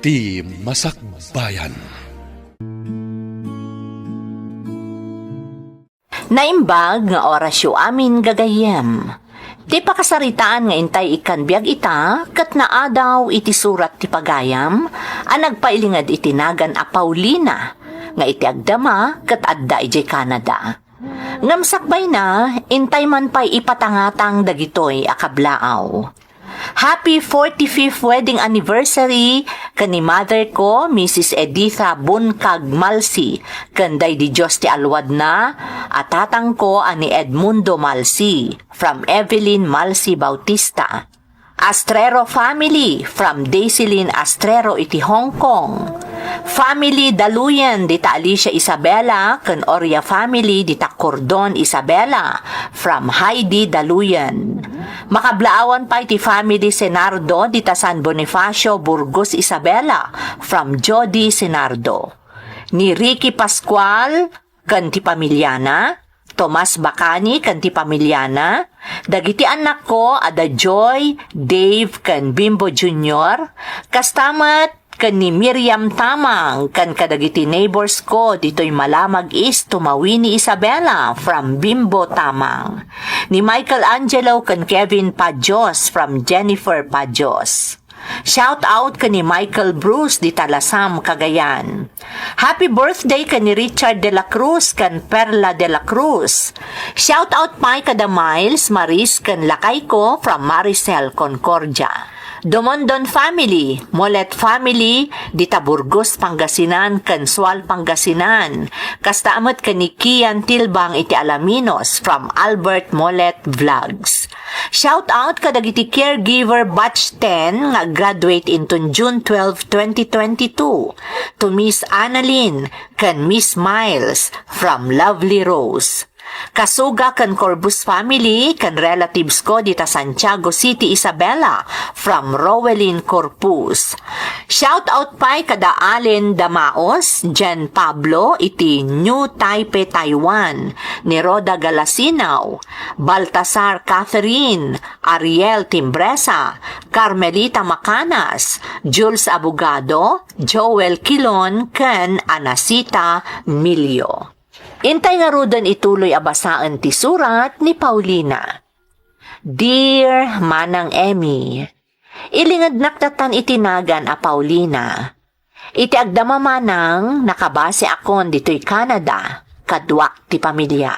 Iti Masakbayan. Naimbag nga orasyo amin gagayem. Ti pakasaritaan nga intay ikan biag ita, kat naadaw iti surat ti pagayam, ang nagpailingad itinagan a Paulina, nga iti agdama kat adda ijay Canada. Ngamsakbay na, intay man pa'y ipatangatang dagitoy akablaaw. Happy 45th wedding anniversary kani mother ko, Mrs. Editha Bunkag Malsi, kanday di Diyos ti alwad na, at tatang ko ani Edmundo Malsi, from Evelyn Malsi Bautista. Astrero family, from Daisilin Astrero iti Hong Kong. Family Daluyan dita Alicia Isabela, kan Oria family dita Cordon Isabela, from Heidi Daluyan. Makablaawan pa iti family Senardo dita San Bonifacio Burgos Isabela, from Jody Senardo. Ni Ricky Pascual kan ti pamilyana, Tomas Bacani kan ti pamilyana, dagiti anak ko ada Joy, Dave kan Bimbo Jr., kastamat kan ni Miriam Tamang kan kadagiti neighbors ko dito'y Malamag East Tumawini Isabela, from Bimbo Tamang. Ni Michael Angelo kan Kevin Pajos, from Jennifer Pajos. Shout out ka ni Michael Bruce di Talasam, Cagayan. Happy birthday ka ni Richard de la Cruz kan Perla de la Cruz. Shout out pa kada Miles Maris kan Lakay ko, from Maricel Concordia. Domondon family, Molet family, dita Burgos Pangasinan kan Sual Pangasinan. Kastaamat ka ni Kian Tilbang iti Alaminos, from Albert Molet Vlogs. Shout out ka dagiti caregiver batch 10 nga graduate into June 12, 2022 to Miss Annalyn kan Miss Miles, from Lovely Rose. Kasuga kan Corbus family kan relatives ko dita Santiago City Isabela, from Rowelyn Corpus. Shout out pa kada Allen Damaos, Jen Pablo iti New Taipei Taiwan, ni Roda Galasinaw, Baltasar Catherine, Ariel Timbresa, Carmelita Macanas, Jules Abogado, Joel Kilon kan Anasita Milio. Intay nga rudan ituloy abasaan ti surat ni Paulina. Dear Manang Emmy, ilingad naktatan itinagan a Paulina. Iti agdama manang nakabase akon dito'y Canada, kadwak ti pamilya.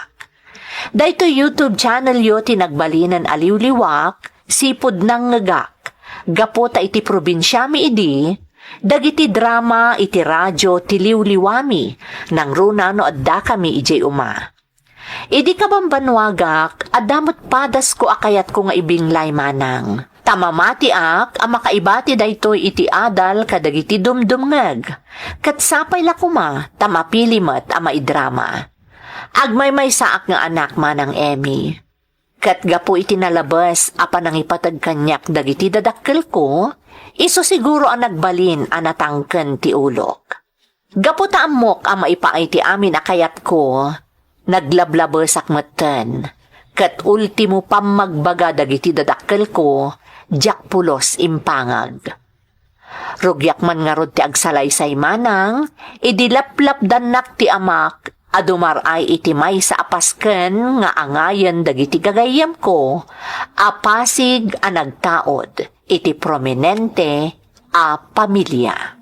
Dahito YouTube channel yo tinagbalinan aliw-liwak, sipod nang ngagak, gapota iti probinsya mi idi, dagiti drama iti radyo tiliw-liwami, nang runa no adda kami ijay uma. Idi kabambanwagak, adamot padas ko akayat ko nga ibinglay manang. Tamamati ak, ang makaibati daytoy iti adal kadagiti dumdumngag. Katsapay lakuma, tamapilimat ama idrama. Agmay-may saak nga anak manang Emmy. Kat gapo iti nalabas, apa nang ipatag kanyak dagiti dadakkel ko, iso siguro ang nagbalin ang natangken ti ulok. Gapo taamok ang maipaay ti amin akayat ko, naglablabesak matan, kat ultimo pamagbaga dagiti dadakkel ko, jak pulos impangag. Rugyak man nga rod ti agsalaysay manang, idilaplap danak ti amak, adumar ay iti may sa apasken nga angayan dagiti gagayam ko, apasig a nagtaod, iti prominente a pamilya.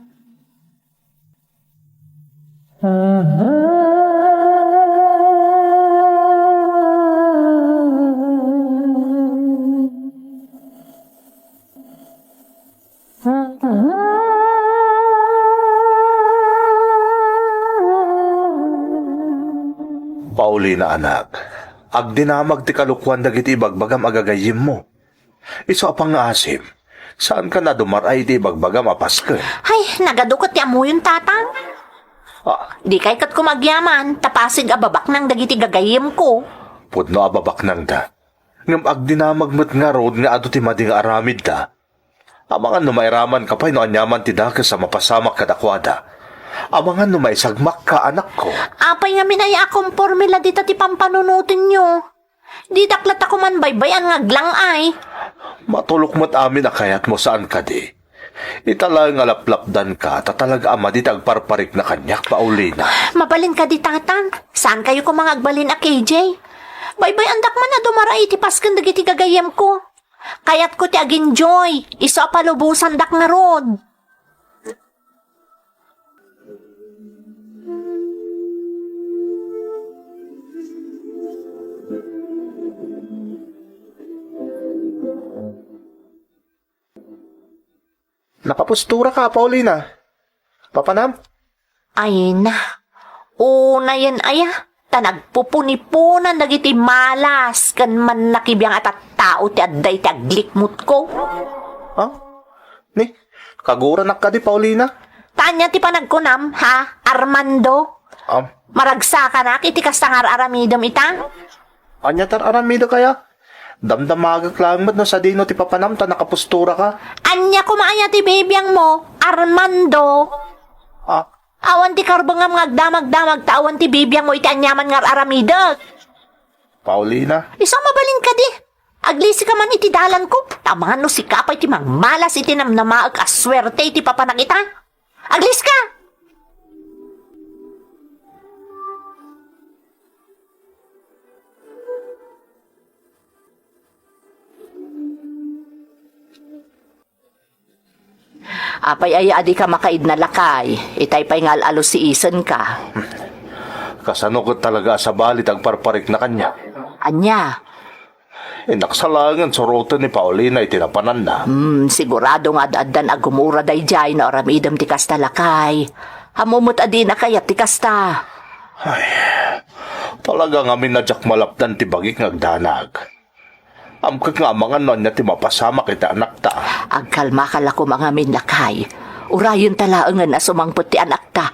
Paulina anak, agdinamag ti kalukwan dagiti bagbagam agagayim mo. Iso apang nga asim, saan ka na dumaray ti bagbagam apasken? Ay, nagadukot ti amo yung tatang. Di kay kat kumagyaman, tapasig ababak ng dagiti gagayim ko. Pudno ababak nang da. Ngam agdinamag mo't nga road nga ato ti mading aramid da. Amangan no mairaman ka pa'y no anyaman ti da sa mapasamak kadakwada. Amangan no maisagmak ka anak ko. Apay nga minaya akong formula dita ti pampanunutin nyo. Di daklat ako man baybayan nga aglang ay. Matulok mo't amin akayat mo saan ka di. Itala nga laplapdan ka, tatalaga ama di tagparparik na kanyak, Paulina. Mabalin ka di tatang. Saan kayo ko mga agbalin a KJ? Baybay andak man na dumaray ti paskan dagiti gagayem ko. Kayat ko ti agin joy. Iso palubusan dak nga rod. Nakapustura ka, Paulina. Papanam? Ay na. Una yan aya. Tanagpupunipunan dagiti malas kan man nakibiyang at tao ti adday ti aglikmut ko. Ha? Ni, kagura ka di, Paulina? Tanya ti panagkunam, ha? Armando? Maragsa ka na, iti kastangar aramidom ita? Anya tar aramido kaya? Damdamagak lang no sa dino ti papanam ta nakapustura ka. Anya kumaanya ti bebiyang mo, Armando. Awan ti karbangam ngagdamag-damag ta awan ti bebiyang mo iti anyaman ngar aramidot. Paulina? Isang mabalin ka di. Aglisi ka man iti dalan ko. Tamangan no si kapay ti magmalas iti namnamaag aswerte iti papanakita. Aglis ka! Apay ay adi ka makaid na lakay. Itay pa'y ngal alo si isen ka. Kasano ko talaga sa balit ang parparik na kanya. Anya? Naksalangan sorotan ni Paulina itinapanan na. Sigurado nga addan agumura day jay na oramidam ti kasta lakay. Hamumot adi na kayat ti kasta. Ay, talagang amin na jak malapdan ti bagik ngagdanag. Amkag nga mga non niya ti mapasama kita anak ta. Agkalma ka lako mga minlakay. Urayon talaangan na sumangpot ti anak ta.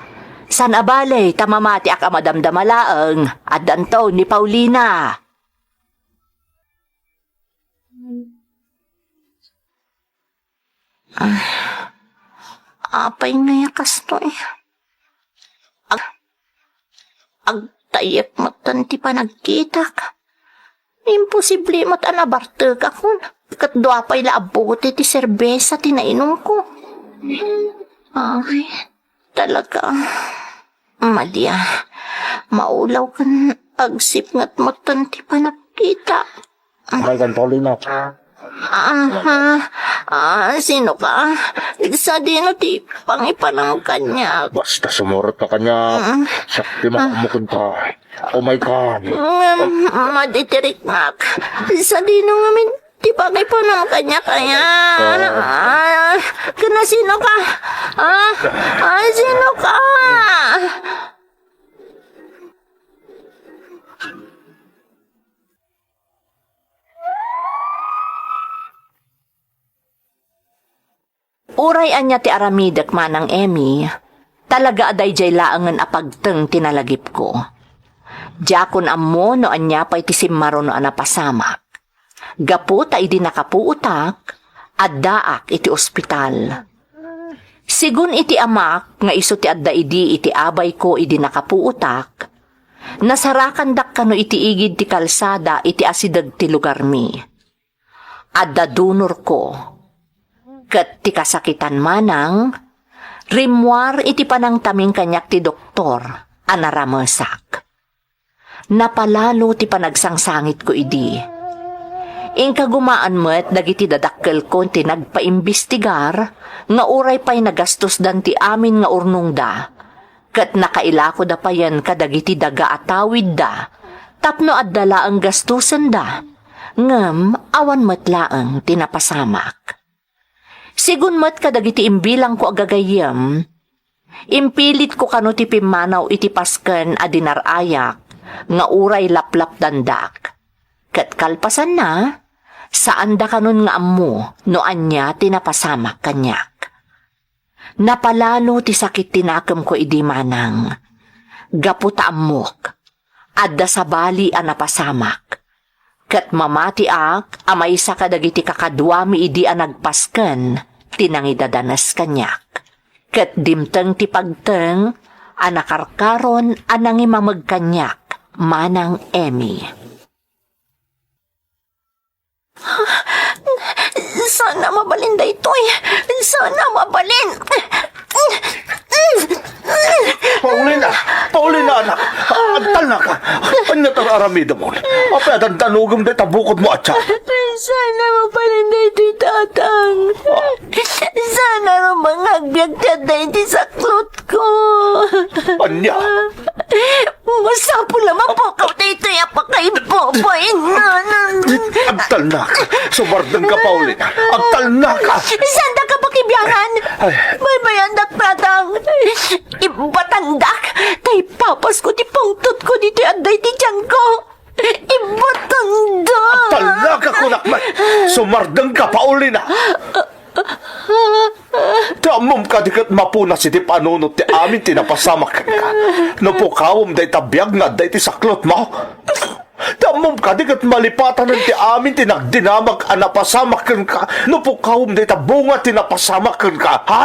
San abale, tamamati ak amadamdamalaang. Addan to ni Paulina. Apay nga yakas to eh. Agtayak matan ti panagkitak. Imposible mo't anabartag ako. Katdoa pa'y laabuti ti serbesa tinainom ko. Ay, talaga. Madya, maulaw kan agsip nga't matan ti panagkita. Magan, Paulina. Sino ka? Sa dino ti pangipanang kanya. Basta sumurot ka kanya. Sakti makamukun ka. Oh my God. Maditirik nak. Sa dino ngamin ti pangipanang kanya kaya. Kana sino ka? Sino ka? Uray anya ti aramidak manang Emmy, talaga aday jay laangan apagteng tinalagip ko. Diyakon ammo no anya pa'y ti simmaro no anapasamak. Gapu ta idi nakapuutak, addaak iti ospital. Sigun iti amak, nga iso ti adda idi iti abay ko idi nakapuutak, nasarakan dak kano iti igid ti kalsada iti asidag ti lugar mi. Adda dunor ko, ket ti kasakitan manang, rimwar iti panang taming kanyak ti doktor, anaramesak. Napalalo ti panagsangsangit ko idi. Ingkagumaan met dagiti dadakkel ko ti nagpaimbestigar, nga uray pa'y nagastos dan ti amin nga urnong da, ket nakaila ko da payan kadagiti daga atawid da, tapno addala ang gastusen da, ngem awan met laeng tinapasamak. Sigun met kadagiti imbilang ko agagayem, impilit ko kano ti pimanaw iti pasken a dinarayak, nga uray laplap dandak. Ket kalpasan na, saan da kanon nga ammo, no anya tinapasamak kanyak. Napalalo ti sakit tinakem ko idi manang. Gaputa ammok, adda sa bali a napasamak. Ket mamati ak, amay sa kadagiti kakadwami idi a nagpasken, tinangidadanas kanyak. Ket dimteng ti pagteng, anakarkaron anangimamag kanyak, manang Emmy. San Sana mabalin da ito eh. Sana mabalin. Paulina! Paulina, anak! Antal na ka! Ano itong aramida mo? Apay at ang tanugong da tabukod mo at siya. Sana mabalin da ito tatang. Sana ramang agbyag da ito sa klot ko. Anya? Masapo naman po ka dito yung pakaiboboy na. Antal na ka! Sumardang ka, Paulina! Antal na ka! Sanda ka pakibiyangan? May bayandak tatang. Ibatandak. Tay papas ko di pangtot ko dito yung anday di tiyan ko. Ibatandak. Antal na ka, kunakman! Sumardang ka, Paulina! Damom ka dikat mapuna si ti panunot ti amin tinapasamak ka. Napukawom day tabiyag nga day ti saklot mo. Damom ka dikat malipatan ng ti amin tinagdinamag anapasamak ka. Napukawom day tabunga tinapasamak ka. Ha?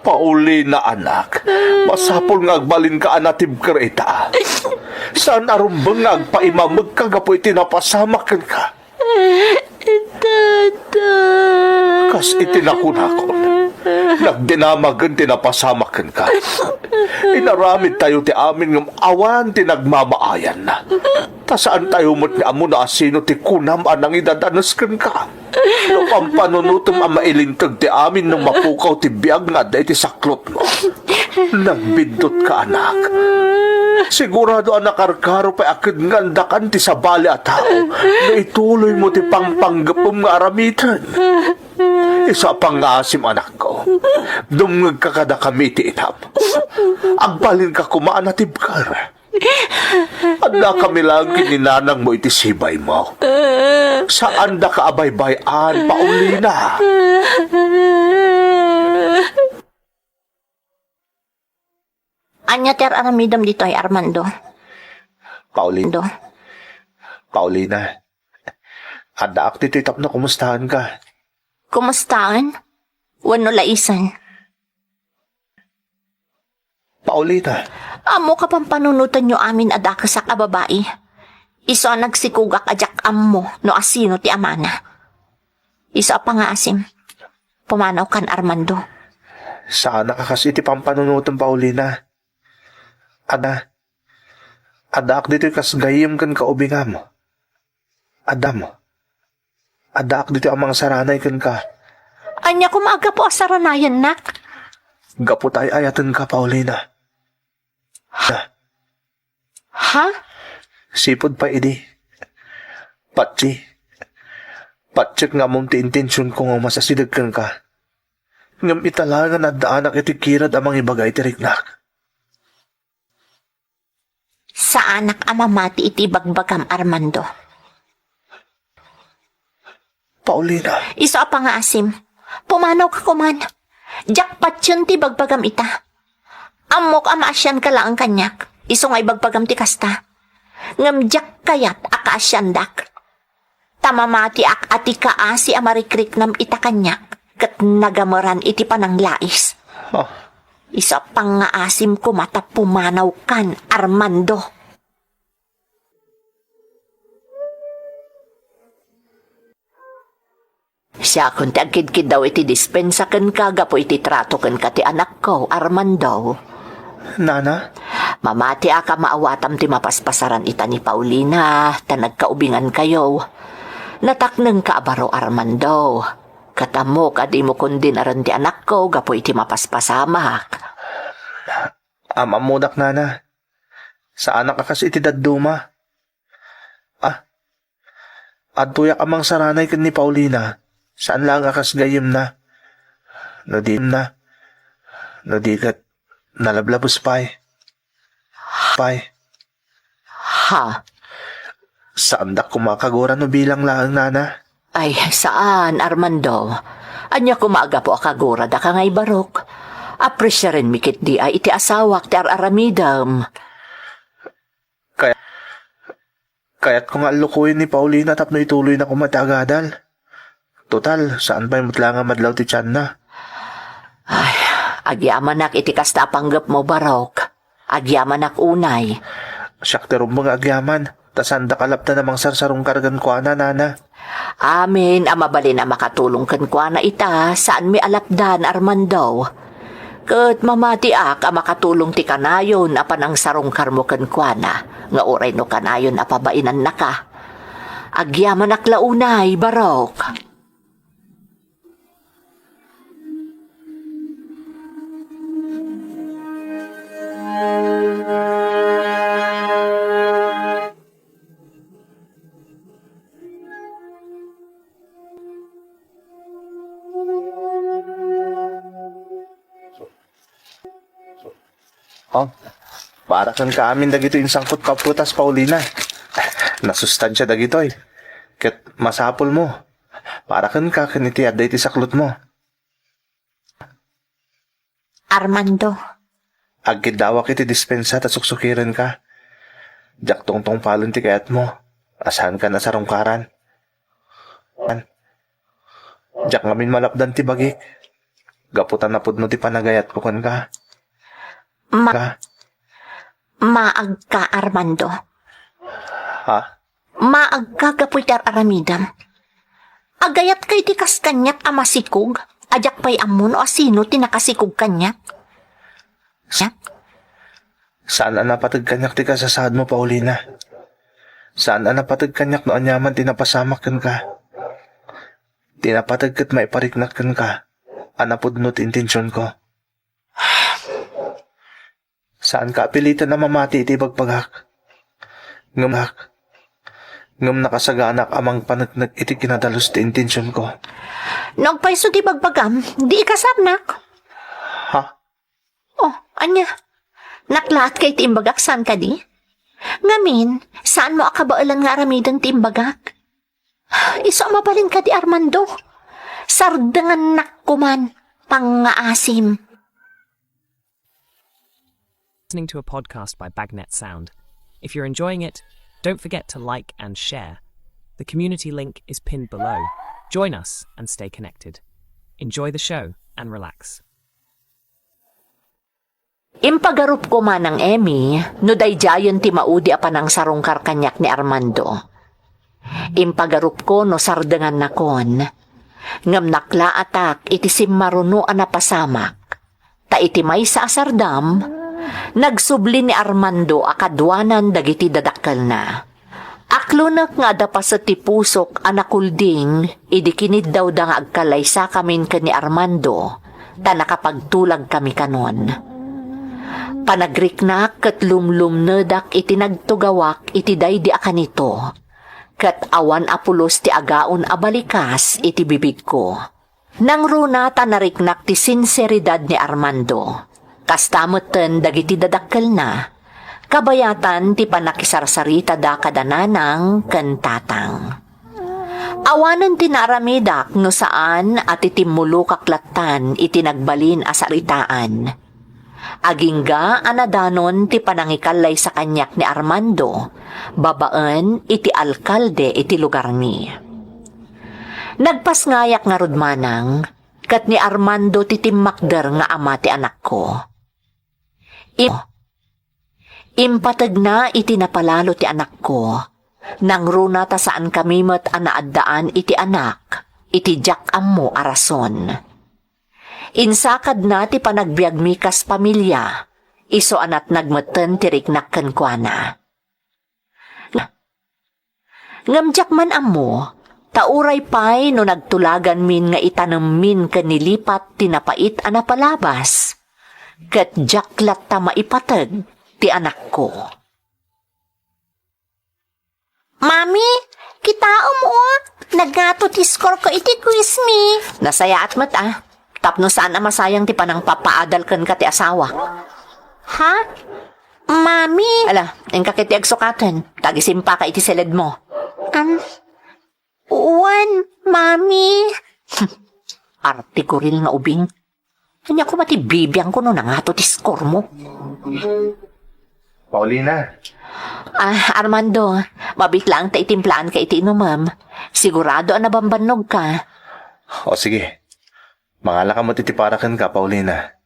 Paulina anak, masapol nga agbalin ka anatib karita. Saan arumbang nga agpaimamag ka gapoy tinapasamak ka. Tata. Kas itinakon-akon. Nagdinamagan tinapasamakan ka. Inaramid tayo ti amin ng awan tinagmamaayan na. Tasaan tayo mo't nga amo na asino ti kunam anang idadanaskan ka. No pampanunutom ang mailintag ti amin ng mapukaw ti biyag nga day ti saklot mo. Nagbindot ka anak. Sigurado ang nakarkaro pa akid ngandakan ti sabali at tao na ituloy mo ti pangpanggapom nga aramitan. Isa pang asim anak ko. Dumngag ka kada kami ti inam. Agbalin ka kumaan at ibkar. At na kami lang kininanang mo iti sibay mo. Saan da ka abay-bayan, Paulina? Anya ter aramidam dito ay Armando. Paulina. Paulina. Ada ak dito itap na kumustahan ka? Kumustaan? Wano laisan? Paulina. Amo ka pang panunutan nyo amin adaka sa kababae. Iso ang nagsikugak ajak ammo no asino ti amana. Iso pa nga asim. Pumanaw kan Armando. Sana ka kasi iti pampanunutan, Paulina. Ada ak dito kas gayim kan kaubingam. Adam. Ada ak dito ang mga saranay kan ka. Anya kumaga po asaranayan nak. Gapo tayo ayatan ka, Paulina. Ha? Sipod pa idi. Patsyek nga mong ti intensyon ko nga masasidag kan ka. Ngam italagan at daanak itikirad amang ibagay tiriknak. Sa anak amamati iti bagbagam Armando. Paulina. Iso pa nga asim. Pumanaw ka kuman. Jakpat yun ti bagbagam ita. Amok amaasyan ka lang ang kanyak. Iso nga'y bagbagam ti kasta. Ngam jak kayat akaasyan dak. Tamamati ak ati kaasi amarikrik nam ita kanyak. Kat nagameran iti panang lais. Oh. Isa pang nga asim ko mata pumanaw kan Armando. Siya kung tagkid-kid daw iti dispensa kan kagapo iti trato kan ka ti anak ko, Armando. Nana? Mamati aka maawatam ti mapaspasaran ita ni Paulina, ta nagkaubingan kayo. Natakneng ka abaro, Armando. Katamo kadi mo kundin aran ti anak ko, gapo iti mapaspasamak. Amamunak, Nana. Sa anak ka kasi iti dadduma. Adtuyak amang saranay kan ni Paulina. Saan lang akas gayim na? No di kat nalablabos pay. Ha? Saan da kumakagura no bilang lang, Nana? Ay, saan, Armando? Anya kumaga po akagura da ka ngay barok. Apresya rin mikit di ay iti asawak ti aramidam. Kaya't kung alukuin ni Paulina tapno ituloy na kumatagadal. Total, saan ba yung mutla nga madlaw ti tiyan na? Ay, agyamanak iti kasta panggap mo barok. Agyamanak unay. Siyak terong mga agyaman. Tasanda kalapta namang sarsarong kargan ko, nana. Amin, amabali na makatulong kan kwa na ita, saan mi alapdan, Armando. Kat mamati ak, makatulong ti kanayon, apan ang sarong karmo kan kwa na, nga oray no kanayon apabainan na ka. Agyaman ak launay, Barok. Oh, para kan kaamin dagito yung sangkot kaputas, Paulina. Nasustansya dagito eh. Ket masapol mo. Para kan ka kaniti aday ti saklot mo. Armando, Agkid dawak iti dispensa ta suksukiran ka. Jak tongtong palon ti kayat mo. Asahan ka na sa rongkaran. Jak ngamin malapdan ti bagik. Gaputan na pudno ti panagayat ko kan ka. maag ka, Armando. Ha? Maag ka gapuitar aramidam. Agayat kay ti kas kanyak amasikog, ajak pa'y amon o asino tinakasikog kanyak. Saan ang napatag kanyak ti kasasad mo, Paulina? Saan ang napatag kanyak no anyaman tinapasamak kan ka? Tinapatag kat maipariknak kan ka. Anapudnot intensyon ko. Saan ka apilitan na mamati iti bagpagak? Ngam nakasaganak amang panagnag iti kinadalos ti intensyon ko. Nagpaiso ti bagpagam, di ikasabnak. Ha? Oh, anya? Naklaat kay ti imbagak saan ka di? Ngamin, saan mo akabaalan nga aramidan ti imbagak? Iso mabalin ka di, Armando. Sardangan nakkuman, pangaasim. Listening to a podcast by Bagnet Sound. If you're enjoying it, don't forget to like and share. The community link is pinned below. Join us and stay connected. Enjoy the show and relax. Impagarup ko man ng Emmy, no dayjayon ti maudi apan ang sarong karkanyak ni Armando. Impagarup ko no sardangan nakon. Ngam nakla atak iti simmaruno anapasamak. Ta iti may sa asardam, nagsubli ni Armando akadwanan dagiti dadakkel na. Aklunak nga da pa sa tipusok anakulding, idikinid daw da nga agkalaysa kamin ka ni Armando, ta nakapagtulag kami kanon. Panagriknak kat lumlumnedak iti nagtugawak iti daydi akanito, kat awan apulos ti agaon abalikas iti bibig ko. Nang runa ta nariknak ti sinseridad ni Armando, kastamutan dagiti dadakkel na, kabayatan ti panakisarsarita da kadananang kentatang. Awanan ti naramidak no saan at itimulo kaklatan iti nagbalin asaritaan. Agingga anadanon ti panangikalay sa kanyak ni Armando, babaan iti alkalde iti lugar ni. Nagpasngayak nga rudmanang, kat ni Armando ti timmakder nga ama ti anak ko. Impatag na iti napalalo ti anak ko, nang runa ta saan kami met anaaddaan iti anak, iti jak ammo arason. Insakad na ti panagbiag mi kas pamilya, iso anat nagmeten ti riknak ken kuana. Ngamjak man ammo, tauray pay no nagtulagan min nga itanam min ken nilipat ti napait a napalabas, ket jaklat ta maipateg ti anak ko. Mami, kitaom o, naggato ti score ko iti quiz mi. Nasayaat mat tapno saan na masayang ti panang papaadal ken ka ti asawa. Ha? Mami? Ala, ang kakiti agsukatan, tagisimpa ka iti seled mo. Mami. Artikuril nga ubing. Kanya ko mati bibiyang ko no nangato ti score mo. Paulina. Armando, mabitlang ta itimplaan ka iti inumam. Sigurado na bambanog ka. O sige. Mangala ka mo titiparakan ka, Paulina.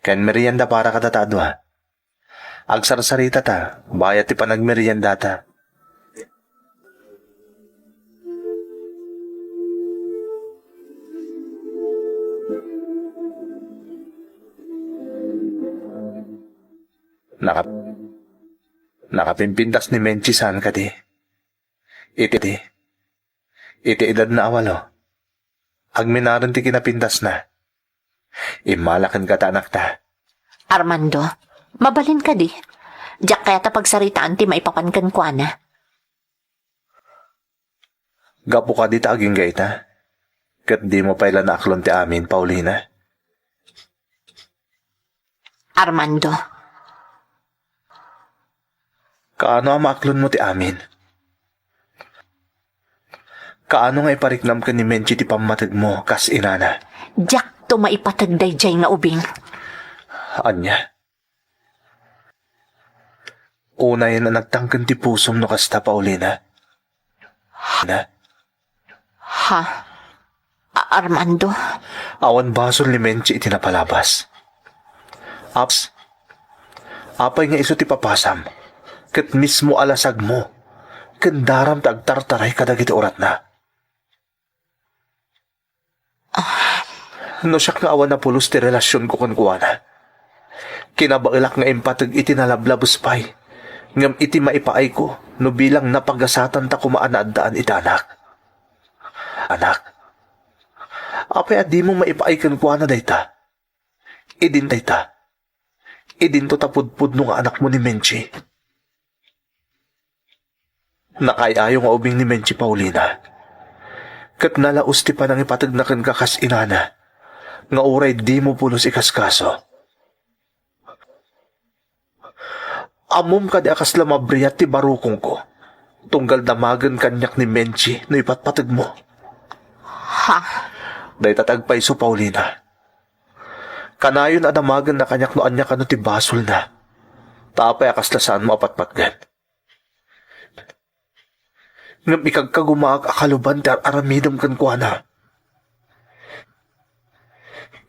Ken merienda para ka tatado ha. Agsarsarita ta, bayat ti panagmerienda ta. Naka, nakapimpintas ni Menchi saan ka di. Iti edad na awalo. Agminaran ti kinapintas na. Imalakan ka ta anak ta. Armando, mabalin ka di. Diyak kaya ta pagsaritaan ti maipapankan kwa na. Gapo ka di ta aging gaita. Kat di mo paila na aklon ti amin, Paulina. Armando, Kaano ang maaklon mo ti amin? Kaano nga ipariknam ka ni Menchi ti pamatag mo, kas inana? diyak to maipatagday jay nga ubing. Anya? Unay na nagtangkan ti pusom no kasta, Paulina. Na? Ha? Armando? Awan basol ni Menchi itinapalabas. Aps, apay nga iso ti papasam. Kat mismo alasag mo. Kandaram tagtartaray kadagiti orat na. No siyak nga awan na pulos ti relasyon ko kuwana. Kinabailak nga impatag iti nalablabos pay. Ngam iti maipaay ko no bilang napagasatan ta kumaan na addaan iti anak. Anak, apay adi mo maipaay kan kuwana dayta. Idin dayta. Idin to tapudpud no nga anak mo ni Menchi. Nakayayo nga ubing ni Menchi, Paulina. Kat nalaos ti panang ipatag na kan kakas inana. Nga uray di mo pulos ikaskaso. Amom ka di akas lamabriyat ti barukong ko. Tunggal damagan kanyak ni Menchi no ipatpatag mo. Ha? Day tatagpay so, Paulina. Kanayon adamagan na kanyak no anya ka no ti basol na. Tapay akas lasaan mo apatpatgan. Ngam ikagkagumaak akaluban ti aramidom kan kuana.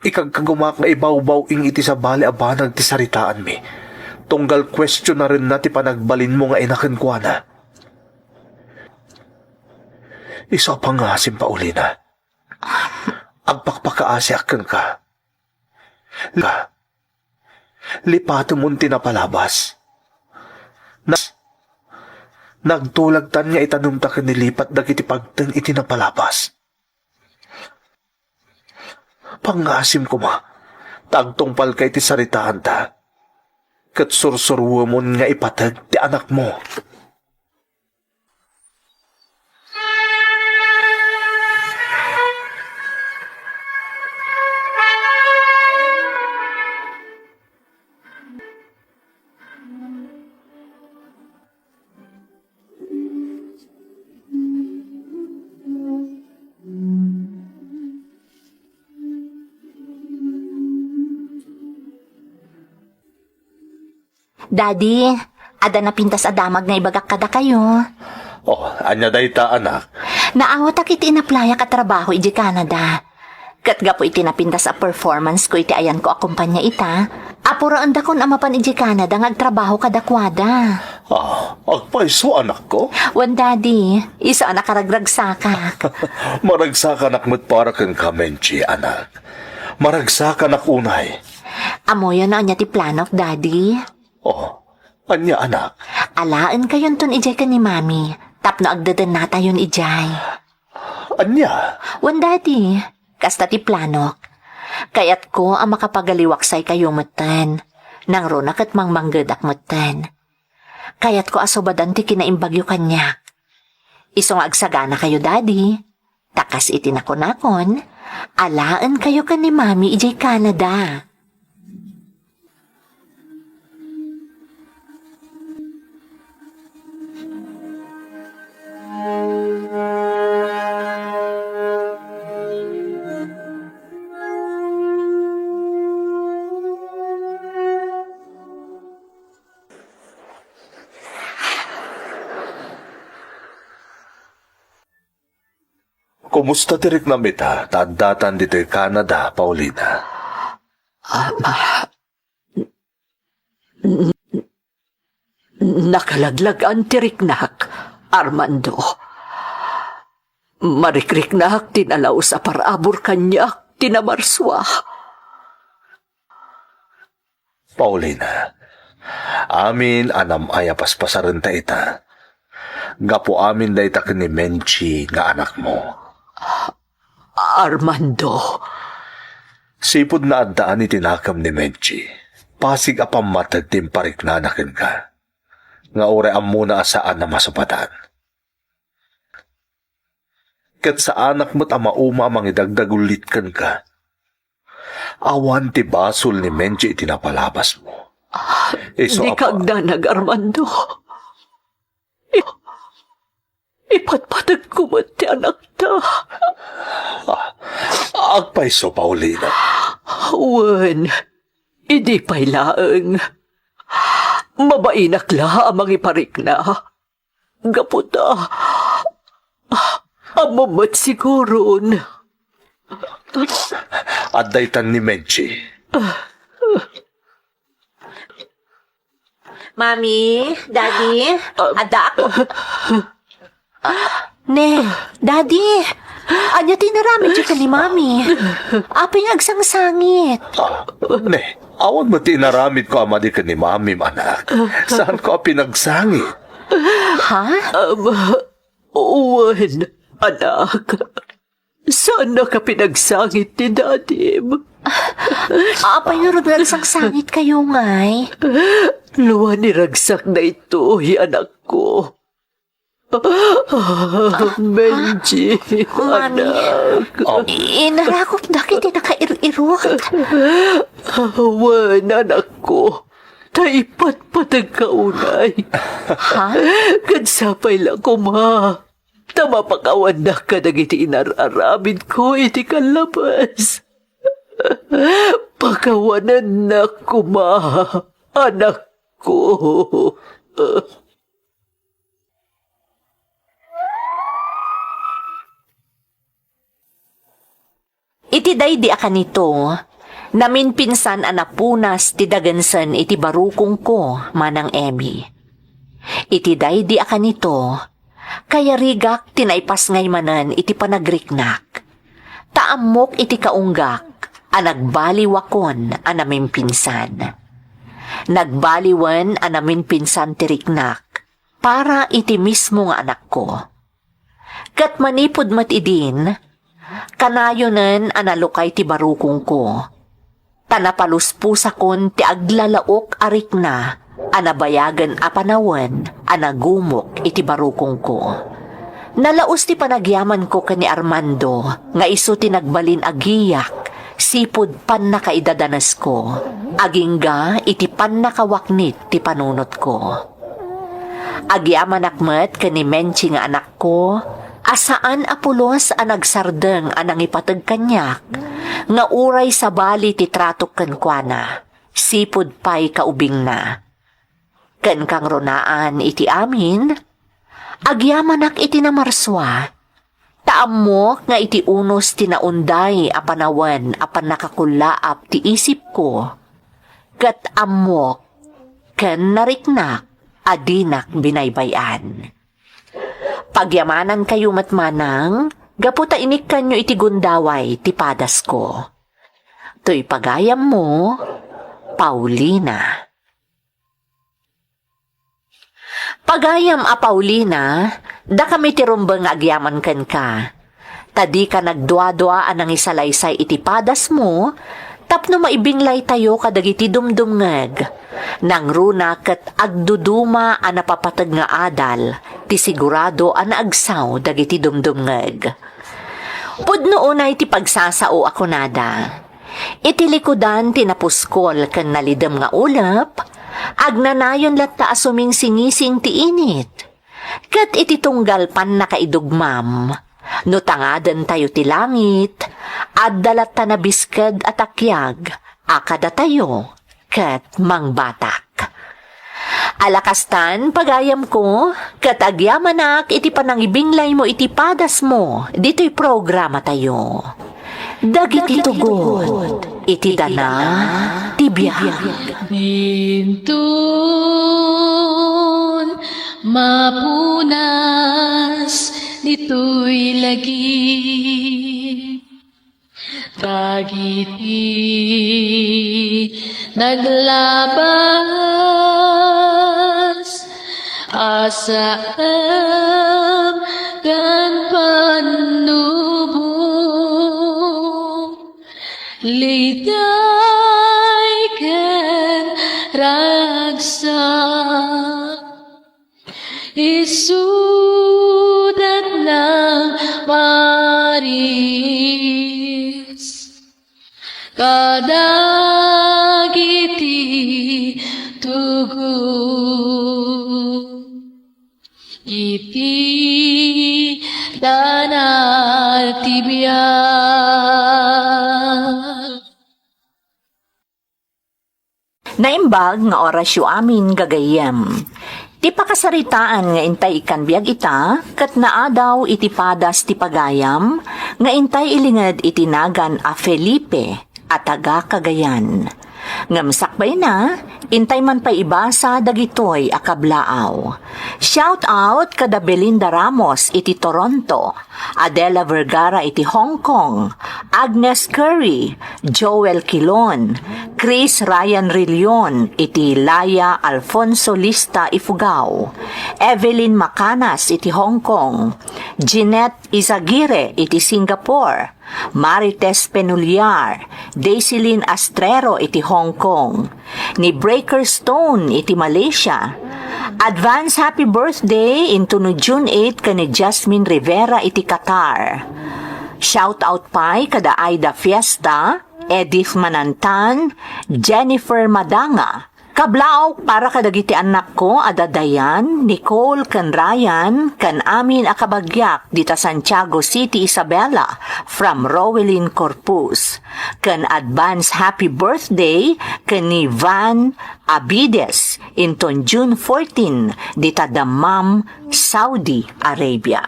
Ikagkagumaak nga ibaw-baw ing iti sa bali abanag ti saritaan mi. Tunggal question na rin na ti panagbalin mo nga inakan kuana. Isa pa nga asim, Paulina. Agpakpakaasi akan ka. Lipato mo tinapalabas. Nagtulagtan nga itanumta ka nilipat dagiti pagtang itinapalapas. Pangasim ko ma, tagtungpal kay ti saritaan ta. Kat sursurwa mo nga ipatag ti anak mo. Daddy, ada na pintas adamag nga ibagak kada kayo. Oh, anya dayta anak. Naawat ak iti inaplaya ka trabaho iti Canada. Kat gapo iti napintas a performance ko iti ayan ko akumpanya ita. Apuraan da kon amapan iti Canada nga agtrabaho kada kwada. Agpaiso anak ko. Wan daddy, isa anak karagragsaka. Maragsakan akmat para kang Menchi, anak. Maragsakan ak unay. Amoy na anya ti planok, daddy. Oh, anya anak. Alaan kayon ton ijay ka ni mami. Tapno agdadan na tayon ijay. Anya? Wan daddy, kasta ti planok. Kayat ko ang makapagaliwaksay kayo matan. Nang runak at mangmanggadak matan. Kayat ko asobadan ti kinaimbagyo kanyak. Isong agsagana kayo, daddy. Takas itinakon-akon. Alaan kayo ka ni mami ijay Canada. Kumusta tirik na mita? Tadatan dito Canada, Paulina. Nakalaglag ang tiriknak, Armando. Marikriknak, tinalaw sa parabor kanyak, tinamarswa. Paulina, Amin anam ay apaspasaran ta ita. Gapo amin da ita ni Menchi nga anak mo. Armando, Sipod na addaan itinakam ni Menchi. Pasig apam matag timparik na anakin ka. Nga ore am muna asaan na masupatan. Kat sa anak mo't amauma mangidagdagulit kan ka. Awan ti basol ni Menchi itinapalabas mo. Iso di kag danag, Armando. Ipatpatag ko man ti anak ta. Agpaiso, Paulina. Wen, hindi pa'y laeng. Mabainak la amang iparik na. Gaputa, amamat siguron. At daytan ni Menchi. Mami, Daddy, ada ako. Daddy, anya tinarami dyan ka ni Mami. Aping agsangsangit. Ne, awan mo tinaramid ko amadi ka ni Mami, anak. Saan ko pinagsangit? Ha? Wen, anak. Saan na ka pinagsangit ni Dadim? Apay nga rin agsangsangit kayo ngay. Luwa ni ragsak na ito, anak ko. Benji, Mami, anak. inarakop na kita nakairo-irot. Wen, anak ko. Taipat patag kaunay. Ha? Kansapay lang ko, ma. Tama pakawan na ka nang iti inararabid ko, iti kalabas. Pakawanan na ko, ma. Anak ko. Iti day di akan nito, namin pinsan anapunas ti dagansan iti barukong ko, manang Emmy. Iti day di akan nito, kaya rigak tinaipas ngay manan iti panagriknak. Taamok iti kaunggak, anagbaliwakon anamin pinsan. Nagbaliwan anamin pinsan tiriknak, para iti mismo nga anak ko. Kat manipod mat idin, kanayonan analukay ti barukong ko. Tanapaluspusakon ti aglalaok arik na, anabayagan apanawan, anagumok iti barukong ko. Nalaos ti panagyaman ko kani Armando, nga iso ti nagbalin agiyak, sipod pan nakaidadanas ko, agingga iti pan nakawaknit ti panunot ko. Agyaman akmet kani Menchi nga anak ko, asaan apulos ang nagsardeng anang ipatag kanyak, nga uray sa bali ti tratok kankwana, sipod pa'y kaubing na. Ken kang ronaan iti amin, agyamanak iti namarswa, taamok nga iti unos tinaunday apanawan apan nakakulaap ti isip ko, kat amok, ken nariknak, adinak binaybayan. Pagyamanan kayo matmanang, gaputa inik kanyo iti gundaway ti padas ko. To'y pagayam mo, Paulina. Pagayam a Paulina, da kami ti rumbeng agyaman ken ka. Tadi ka nagdua-dua anang isalaysay iti padas mo, tapno maibinglay tayo kadagiti dumdumngeg. Nang runa ket agduduma a napapatag nga adal, ti sigurado a naagsaw dagiti dumdumngeg. Pudno unay ti pagsasao ako nada. Iti likudan tinapuskol ken nalidem nga ulap, agnanayon latta asuming singising ti init. Ket iti tunggal pan nakaidugmam, no tangaden tayo ti langit, addalat ta na bisked at akyag, akada tayo, ket mangbatak. Alakastan, pagayam ko, ket agyamanak iti panangibinglay mo iti padas mo, dito'y programa tayo. Dagiti tugod, iti dana, tibiyag. Nintun mapunas dito'y lagi dagiti naglaban asam kan panubong liday kan ragsak isudat ng Maris kadagiti tugu iti tanah tibiyag. Naimbag nga orasyo amin gagayem. Ti pakasaritaan nga intay ikan biag ita, kat naadaw iti padas ti pagayam, nga intay ilingad itinagan a Felipe at taga Cagayan. Ngamsakbay na, intay man pa ibasa dagitoy akablaaw. Shout out kada Belinda Ramos iti Toronto, Adela Vergara iti Hong Kong, Agnes Curry, Joel Quilon, Chris Ryan Rillion iti Laya Alfonso Lista Ifugao, Evelyn Macanas iti Hong Kong, Jeanette Izagire iti Singapore, Marites Penuliar, Daisilyn Astrero iti Hong Kong, ni Breaker Stone iti Malaysia. Advance happy birthday into no June 8 ka ni Jasmine Rivera iti Qatar. Shout out pa'y kada Aida Fiesta, Edith Manantan, Jennifer Madanga. Kablao para kadagiti anak ko adadayan, Nicole kan Ryan, kan amin akabagyak dita Santiago City, Isabela, from Rowelyn Corpus. Kan advance happy birthday kan ni Van Abides inton June 14 dita Dammam, Saudi Arabia.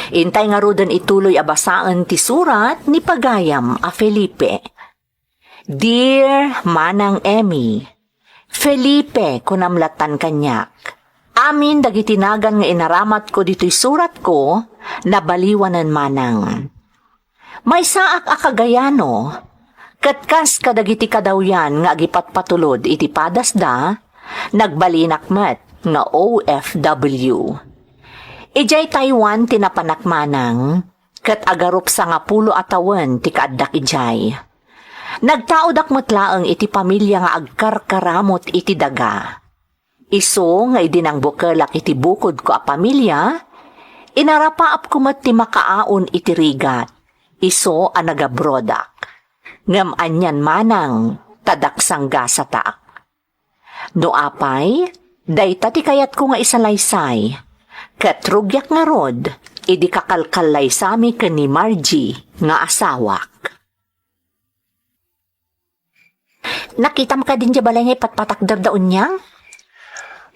Intay nga rodan ituloy abasaan ti surat ni Pagayam a Felipe. Dear Manang Emmy, Felipe, kunamlatan kanyak. Amin dagitinagan nga inaramat ko dito'y surat ko, nabaliwanan manang. May saak akagayano, katkas kadagiti kadawyan nga agipatpatulod iti padas da, nagbalinakmat nga OFW. Ijay Taiwan tinapanakmanang, kat agarup sa nga 10 atawan ti kaaddak ijay. Nagtaod akmatlaang iti pamilya nga agkarkaramot iti daga. Iso nga idinangbukelak iti bukod ko a pamilya, inarapaap kumat ti makaaon iti rigat. Iso a nagabrodak. Ngam anyan manang tadaksang gasatak. No apay, dayta ti kayat ko nga isalaysay. Katrugyak nga rod, idi kakalkalay sami ken ni Margie nga asawak. Nakita mo ka din dya balay nga ipatpatakdar daon niyang?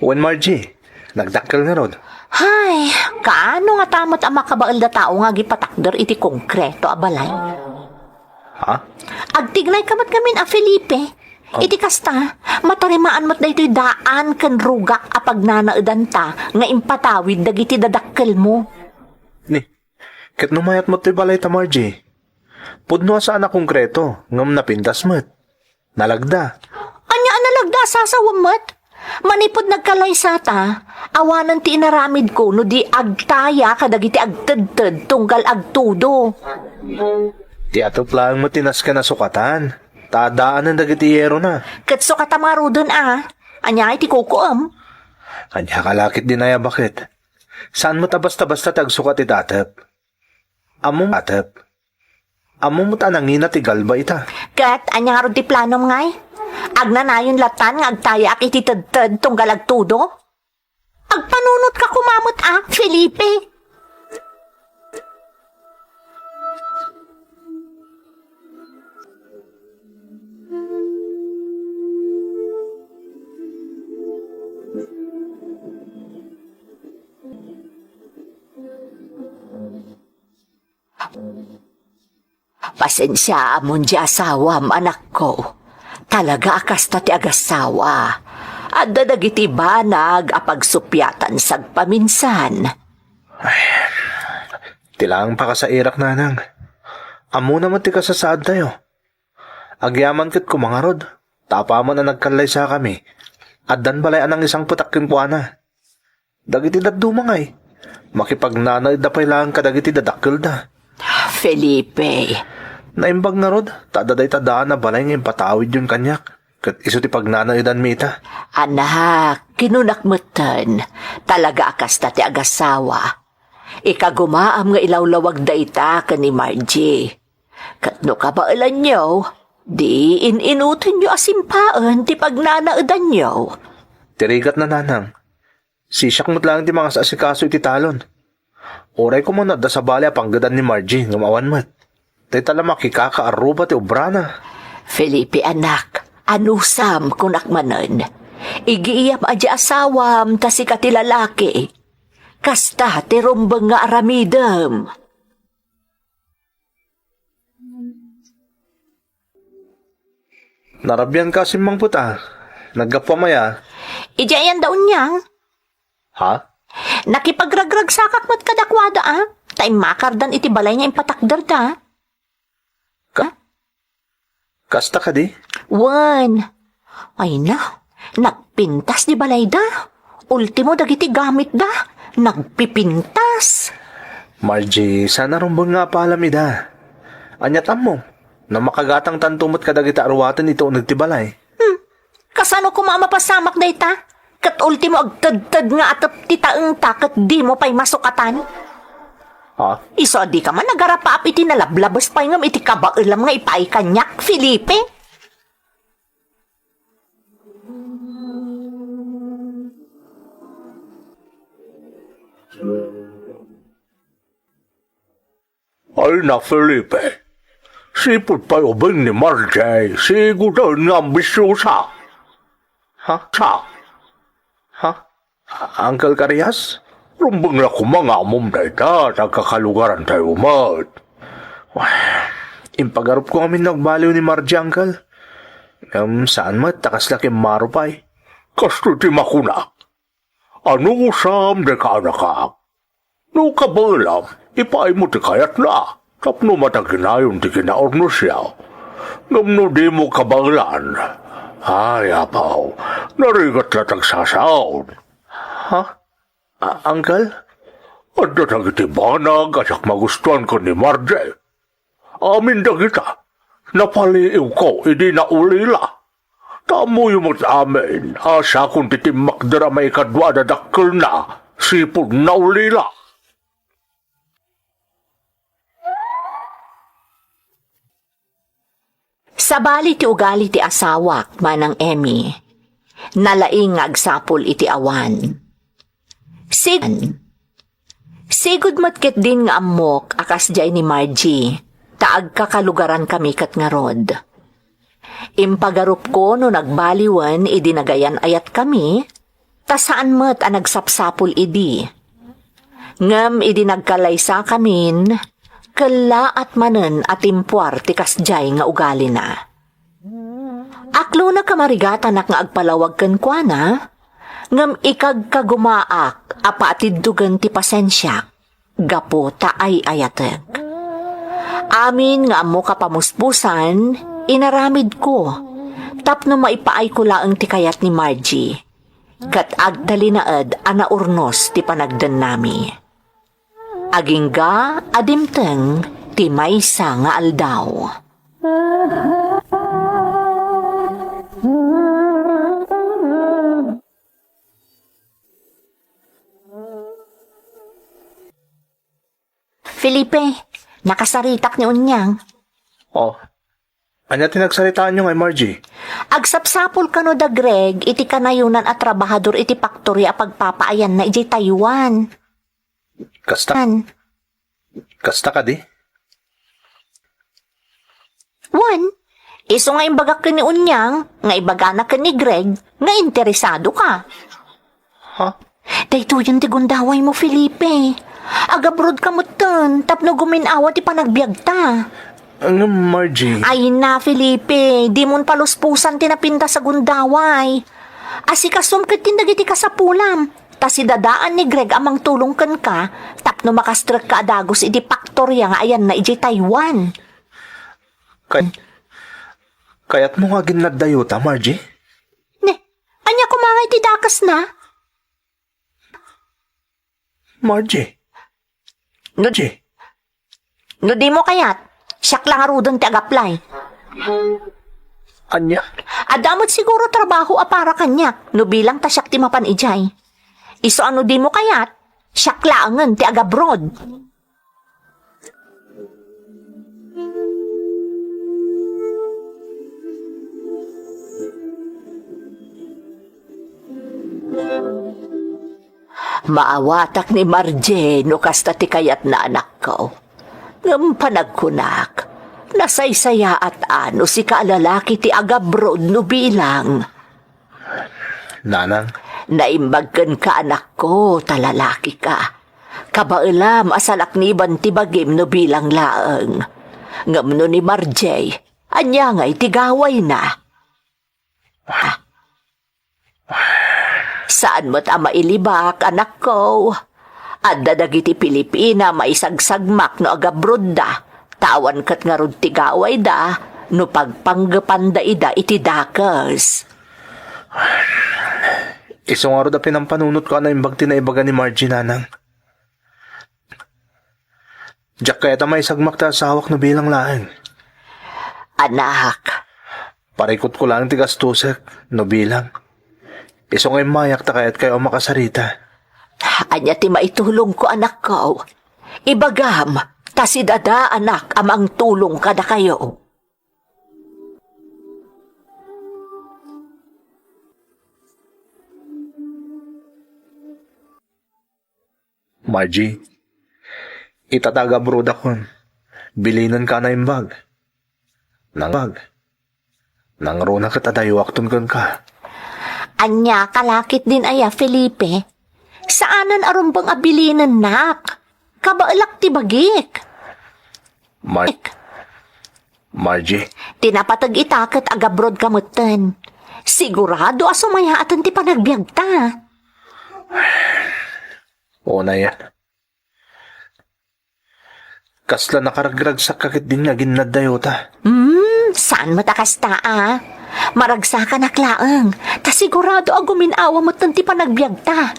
Wen Margie, nagdakkel nga rod. Hay, kaano nga tamot ang makabaal da tao nga gipatakdar iti konkreto a balay? Ha? Agtignay kamat kamin a Felipe. Iti kasta, matarimaan mo't da ito'y daan kan rugak a pagnanaudan ta nga impatawid dagiti dadakkel mo. Ni, ket numayat mo to'y balay ta Margie. Pudno saan na konkreto, ngam napindas mo't. Nalagda. Anya nalagda sasawamat? Manipod nagkalaysa ta, awanan ti inaramid ko no di agtaya kadagiti agtedted tunggal agtudo. Ti atop lang mo tinas ka na sukatan. Tadaan ng dagiti yero na. Katso katamaro dun anya iti kukuam. Anya kalakit din aya bakit? Saan mo ta basta-basta tagsukat itatap? Amo matap. Amo mo tanangin na tigal ba ita? Kat, anya nga ron ti planom ngay? Agnanayon latan nga agtaya ak iti tedted tunggal agtudo? Agpanunot ka kumamot Felipe. Pasensya amon di asawam, anak ko. Talaga akas ta ti agasawa. At dadagiti banag apagsupyatan sag paminsan. Tilang pa ka sa irak nanang. Amo naman ti kasasaad tayo. Agyaman kat kumangarod. Tapaman na nagkalay sa kami. At dan balay anang isang putak yung puana. Dagiti dadumangay. Makipagnanay da pailangan ka dagiti dadakkel da. Felipe, Naimbag nga rod, tadaday tadaan na balay ngayon patawid yun kanyak. Kat iso ti pagnanaydan mita. anak, kinunakmutan, talaga akas ta ti agasawa. Ikagumaam nga ilawlawag da ita ka ni Margie. Kat no kabailan nyo, di ininutin nyo asimpaan ti pagnanaudan nyo. Tirigat na nanang. Sisyak mo't lang ti mga saasikaso iti talon. Oray ko mo na da sa balay panggadan ni Margie ng mawan mat. Tay tala makikakaaruba ti obrana. Felipe anak, anusam kunakmanan. Igiiyam aja asawam ta si kati lalaki. Kasta ti rumbang nga aramidam. Narabyan ka simang puta. Nagkapamaya. Ijayan daon niyang. Ha? Nakipagragrag sakak mat kadakwada Tay makardan iti balay niya impatakdar da. Kasta ka di? Wan. Ay na, nagpintas di balay da. Ultimo dagiti gamit da. Nagpipintas. Margie, sana rumbang nga palamida. Anyatam mo, na makagatang tantumot ka dagiti arwatan ito nagtibalay. Kasano ko mapasamak da ita? Kat ultimo agtad-tad nga atap titaeng takat di mo pa'y masukatan. Ha? Iso di ka man nagarapa iti nalablabas pa'y ngam iti kabailam nga ipay kanyak, Felipe. Ay na, Felipe. Sipot pa ubing ni Margie. Siguro nga ambisyosa. Ha? Ha? Uncle Carias? Rumbang na kumangamom na ita. Nagkakalugaran tayo, mat. Impagarup ko kami nagbaliw ni Margie, Uncle. Saan mat? Takas laki marupay. Kasto ti makuna. Ano usam de ka nakak? No kabalam, ipay mo ti kayat na. Tapno mataginayon ti kinaorno siya. Ngamno di mo kabalan. Ay, apaw, narigat na tagsasaon. Ha? Uncle? At natag iti banag asak magustuhan ko ni Margie. Amin da kita. Napaliiw ko, hindi na ulila. Tamo yung amin. Asa kung titimak dara may kadwa na dakkel na. Sipod na ulila. Sa bali ti ugali ti asawak manang Emmy, nalaing nga agsapol iti awan. Sigud matket din nga amok akas jay ni Margie, taag kakalugaran kami kat nga rod. Impagarup ko no nagbaliwan idinagayan ayat kami, ta saan mat ang nagsapsapol idi. Ngam idinagkalaysa kamin, kala at manen at impuar ti kasjay nga ugali na. Aklo na kamarigatan nga agpalawag ken kuana, ngam ikag kagumaak apatid dugan ti pasensya, gapo ta ay ayateg. Amin nga amo kapamuspusan, inaramid ko, tapno maipaay ko laeng ti kayat ni Margie, kat agdalinaed anaurnos ti panagdan nami. Agingga adimteng ti maysa nga aldaw. Felipe, nakasaritak ni Unyang. Oh, anya tinagsalitaan nyo ngay Margie? Agsapsapol ka no da Greg, iti kanayunan at trabahador iti paktorya pagpapaayan na iti Taiwan. Kasta ka di? Juan, iso nga imbagak ka ni Unyang, nga ibaganak ka ni Greg, nga interesado ka. Ha? Dahito yun ti gundaway mo, Felipe. Agabrod ka mo ton, tapno guminawa ti panagbiag ta. Ano, Margie? Ay na, Felipe, di mon paluspusan tinapinta sa gundaway. Asikasum kat tindagiti ka sa pulam. Ta si dadaan ni Greg amang tulong kan ka, tapno makastrek ka adagos iti paktorya nga ayan na iti Taiwan. Kaya't mo nga ginadayuta, Margie? Ne, anya kumangay ti dakas na? Margie. No, Margie. no di mo kayat. Siyak lang arudon ti ag-apply. Anya? Adamot siguro trabaho para kanya. No bilang ta siyak ti mapan ijay. Iso ano di mo kayat? Siyak laangan ti ag-abroad. Maawatak ni Marje no kasta ti kayat na anak ko. Ngam panagkunak, nasaysaya at ano si kaalalaki ti agabroad no bilang. Nanang, Naimbagkan ka anak ko, talalaki ka. Kabailam asalakniban ti bagim no bilang laeng. Ngam no ni Marje, anya nga'y tigaway na. Saan mo't ama ilibak, anak ko? Adda dagiti Pilipina maisagsagmak no agabrod da. Tawan kat nga rod tigaway da, no pagpanggapanda ida iti dakas. isong araw da pinampanunot ko na imbag tinaibaga ni Margie, nanang. Diyak kaya ta may sagmak ta sa hawak no bilang laeng. Anak, Parikot ko lang tigastusek no bilang. Isong ay mayak ta kaya't kayo makasarita. anya ti maitulong ko anak ko. Ibagam, ta si dada anak amang tulong kada kayo. Margie, itataga brood ako. Bilinan ka na imbag. Nang rona ka tadayuak tun ka. Anya kalakit din aya Felipe. Saanan arumbang abilinan nak? Kabaalak ti bagik. Margie, Tinapatag itakat agabrod kamutan. Sigurado asumayatan ti panagbiag ta. oo na yan. Kasla nakaragrag sa kakit din nga ginadayo ta. Saan matakas ta Maragsakan na klaang. Ta sigurado aguminawa mo ti panagbiag ta.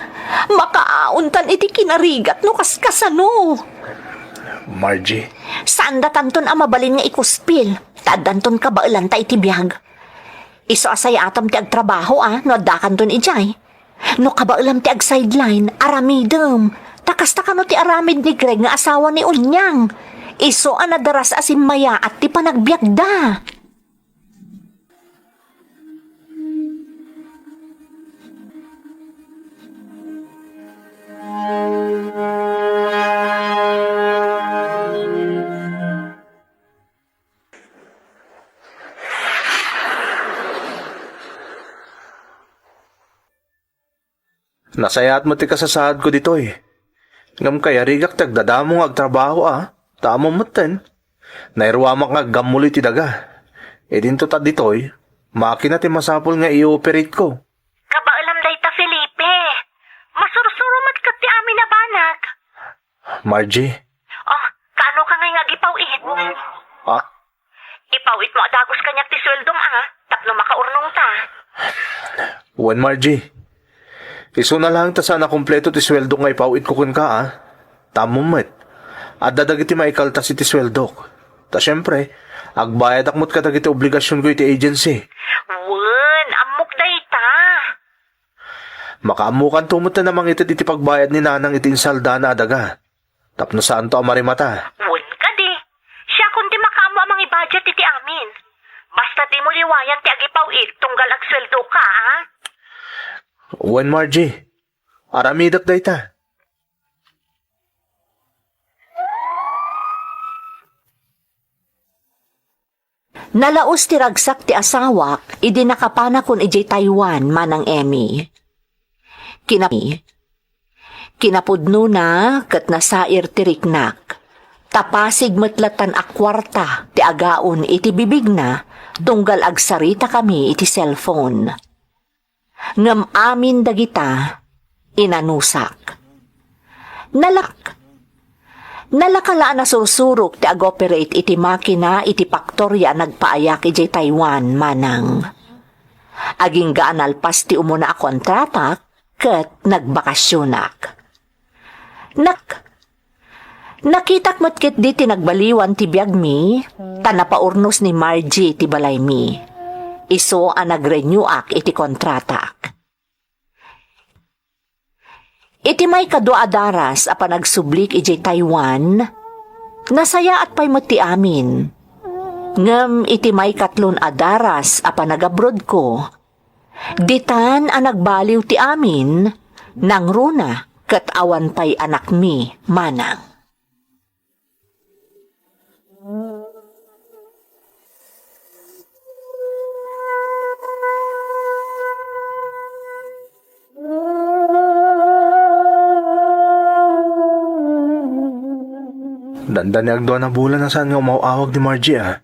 Makaauntan iti kinarigat no kaskasano. Margie, Saan datanton mabalin nga ikuspil? Tadanton ka bailan ta iti biyag. Iso asaya atam ti agtrabaho no adakanton ijay. No kabailam ti ag sideline, aramidem. Takas ta kano ti aramid ni Greg nga asawa ni Unyang. Iso anadaras asim maya at ti panagbiag da. nasayat mo ti kasasahad ko dito eh. Ngam kaya rigak tagdadamo nga agtrabaho Tamo mo ten. Nairwamak nga gamuli ti daga. E dinto ta ditoy, makina ti masapol nga i-operate ko. Kabailam day ta Felipe. Masursurumat ka ti amin na banak. Margie, Oh, kano ka nga gipawit? Ipawit mo adagos kanyak ti sweldong tapno makaurnong ta. Wen Margie. Iso na lang ta sana kompleto ti sweldo nga ipawit ko kun ka Tamo met. At dadagiti maikaltas iti sweldok. Ta syempre, agbayad akmot ka dagiti obligasyon ko iti agency. Wen, amok day ta. Makaamukan tumot na namang iti pagbayad ni nanang iti insalda na adaga. Tapno saan to amarimata. Wen ka di. Siya kundi makaamo amang i-budget iti amin. Basta di mo liwayan ti agipawit tunggal ag sweldo ka Wen Margie, aramidak day ta. Nalaos ti ragsak ti asawak, idi nakapana kun ijay Taiwan manang Emmy. Kinapudno na kat nasair ti riknak. Tapasig matlatan akwarta ti agaon iti bibig na, tunggal agsarita kami iti cellphone. Ngam amin dagita, inanusak. Nalakalaan na sursurok ti ag-operate iti makina iti paktorya nagpaayak iti Taiwan manang. Aging gaanalpas ti umuna a kontrata ket nagbakasyonak. Nakitak mo't kit di tinagbaliwan ti biyag mi, tanapaurnos ni Margie ti balay mi. Iso ang nag-renew ak iti kontratak. Iti may kadua daras apa nagsublik iti Taiwan, nasaya at pay ti amin. Ngem iti may katlon adaras apa nag-abroad ko. Ditan ang nagbaliw ti amin, nang runa kat awan pay anak mi manang. Danda ni Agdoan na bulan na saan nga umawawag ni Margie, ah.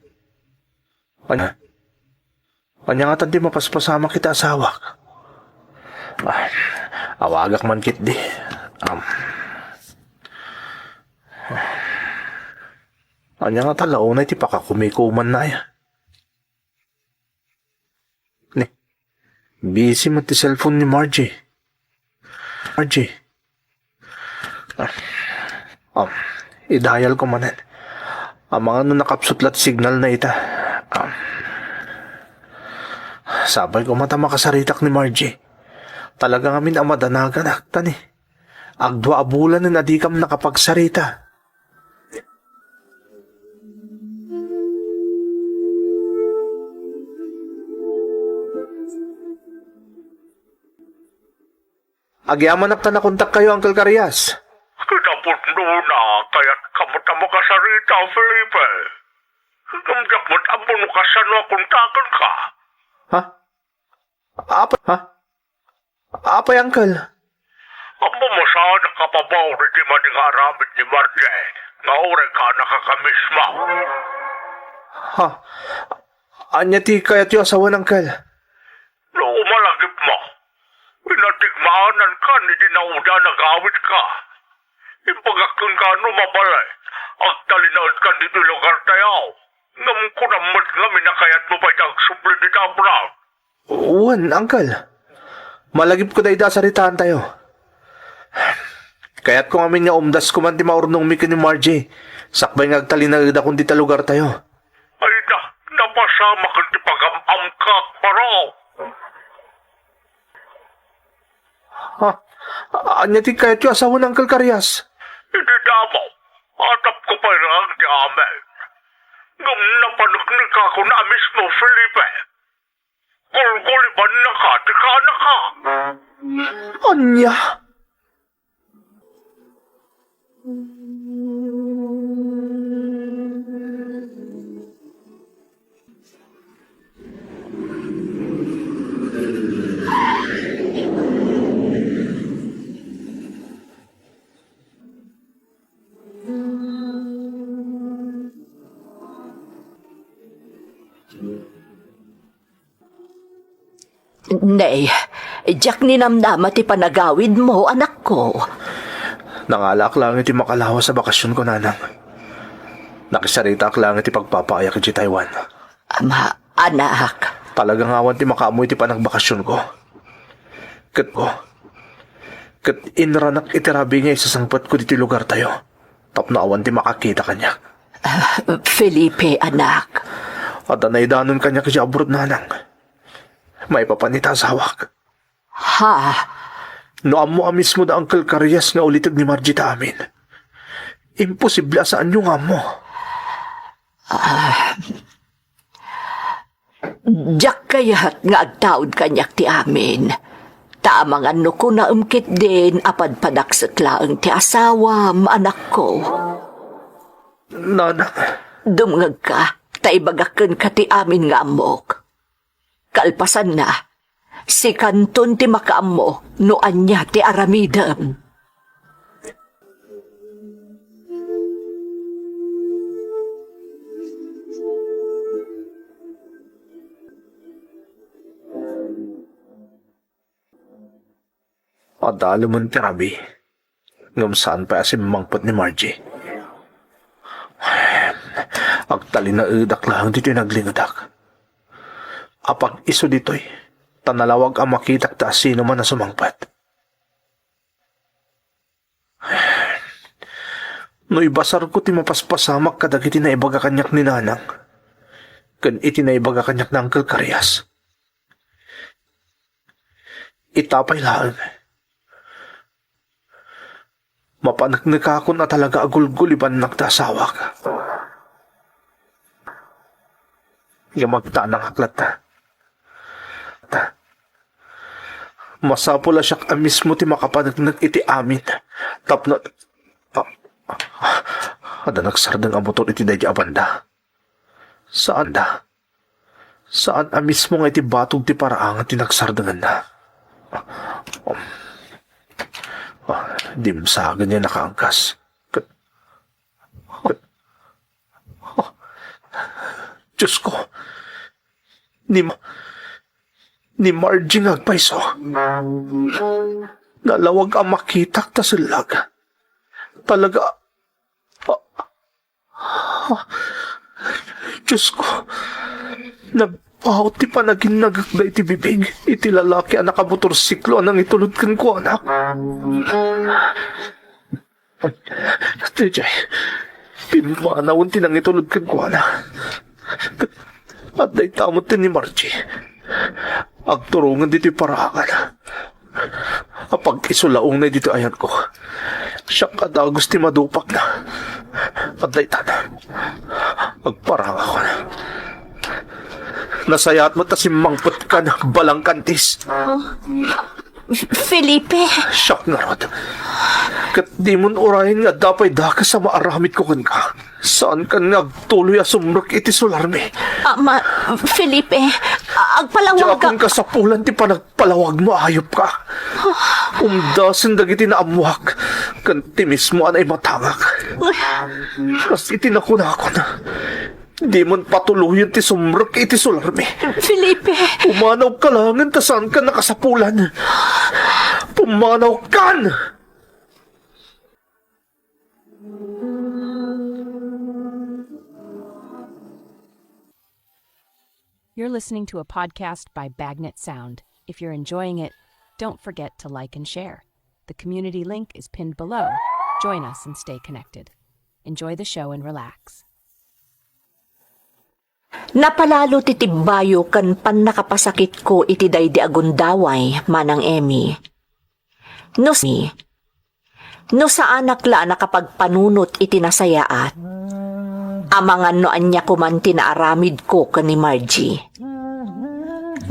Kanya nga tanti mapaspasama kita asawak. Awagak man kit di. Kanya nga talaw na iti pakakumikuman na ya. Ni, busy mo ti cellphone ni Margie. Idayal ko manan. Ang mga nakapsutlat signal na ita. Sabay ko mata makasaritak ni Margie. Talagang amin ang madanagan aktan eh. Agdwa abulan na nadikam nakapagsarita. Agyaman aktan na kontak kayo, Uncle Carias. Kinapot na, kaya't kamot-amo ka sa Rita, Felipe. Kamot-amo ka sa no kontakan ka. Apa yung Uncle? Ang mamasaan ang kapabaw na di mading aramid ni Marje. Nga ore ka nakakamisma. Anya ti kaya ti asawa ng Uncle? No umalagip mo. Pinatigmaanan ka ni dinauda nag-awit ka. Ipagakun ka no mabalay. Ang talinaot ka dito lugar tayo. Ngam ko namat nga minakayat mo ba itang supli ni Brown? Uwan, Uncle. Malagip ko da idasaritaan tayo. Kaya't kung amin nga umdas ko man ti maurnong mi ni Margie. Sakbay nga agtalinagda kung dita lugar tayo. Ay na, napasama ka ti pag-amam ka, paraw. Anya ti kaya ti asawa ng Uncle Carias? Hindi damo. Atap ko pa lang di amin. Ngam napanagnig ako na mismo, Felipe. Gulguliban na ka, tika na ka. Anya? Nay, Jack ninamnama ti panagawid mo, anak ko. Nangalak lang iti makalawa sa bakasyon ko, nanang. Nakisaritak lang iti pagpapayak iti Taiwan. Ama, anak. Talagang awan ti makaamoy iti panagbakasyon ko. Kat inranak iti rabi nga isasangpat ko diti lugar tayo. Tapno awan ti makakita kanya. Felipe, anak. At anaydanon kanya kasi abroad, nanang. May papanita sa hawak. Ha? No amo mismo da Uncle Carias nga ulitag ni Margie ta amin. Imposible asaan yung amo. Jack kaya't nga agtaod kanyak ti amin. Tamang ano ko na umkit din apad-padak sa klaang ti asawam, anak ko. Nanang. Dumngag ka, taibagakan ka ti amin nga amok. Kalpasan na, si Kanton ti makaamo, noan niya ti aramidam. Padalo mo ti rabi. Ngam saan pa asim mangpot ni Margie. Agtali na udak lang dito naglingadak. Apag iso dito'y, tanalawag ang makitak ta sino man na sumangpat. No ibasar ko ti mapaspasamak kadag iti naibaga kanyak ni nanang. Kan iti naibaga kanyak na Uncle Karyas. Itapay lang. Mapanagnika ako na talaga agulguliban nagtasawa ka. Yung magtanang aklat na. Masapula siya mismo ti makapanagnak iti amin. Tapno... Ada nagsardang amotol iti dahi abanda. Saan da? Saan mismo nga iti batog ti paraangan ti nagsardangan na? Dimsagan niya nakaangkas. Diyos ko, ni Margie ngagpaiso. Nalawag ang makitak ta silag. Talaga, Diyos ko, nagpahot ti panagin nagagda iti bibig, iti lalaki ang nakamotorsiklo anang itulod kan ko, anak. DJ, pinmanawon ti nang itulod kan ko, anak. At dahi tamot ti ni Margie. Agturungan dito paraangan. Kapag isulaong na dito ayan ko, siya kadagos ti madupak na. At dahi tana, agparang ako na. Nasayat mo ta si mangput ka na balang kantis. Felipe! Siyak nga rod. Kat di mon orahin nga dapay daka sa maaramit ko kan ka. Saan ka nagtuloy asumrok iti sularmi? Felipe, agpalawag ka. Diyan ka sa pulan ti panagpalawag mo ayop ka. Umdasin dagiti na amuhak. Kan ti mismo anay matangak. Kas itinakuna ako na. Di mon patuluyan ti sumrok iti sularmi. Felipe! Pumanaw ka langan ta saan ka nakasapulan. Pumanaw kan! You're listening to a podcast by Bagnet Sound. If you're enjoying it, don't forget to like and share. The community link is pinned below. Join us and stay connected. Enjoy the show and relax. Napalalo titibbayo kan pan nakapasakit ko iti daydi agundaway, manang Emmy. No sa anak la nakapagpanunot iti nasayaat. Amangan no anya kumanti na aramid ko kan ni Margie.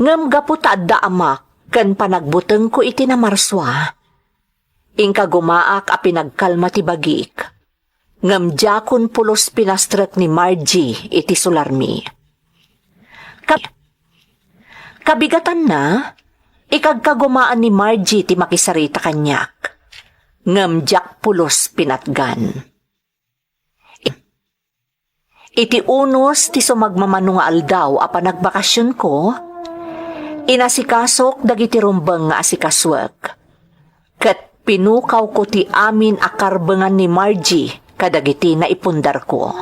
Ngam gaputa adda amak kan panagbuteng ko iti na marswa. Ingka gumaak a pinagkalma ti bagik. Ngam jakon pulos pinastrek ni Margie iti sularmi. Kabigatan na, ikagkagumaan ni Margie ti makisarita kanyak. Ngam jak pulos pinatgan. Iti unos ti sumagmamano nga aldaw a panagbakasyon ko, inasikasok dagiti rumbeng nga asikaswek. Kat pinukaw ko ti amin akarbengan ni Margie kadagiti na ipundar ko.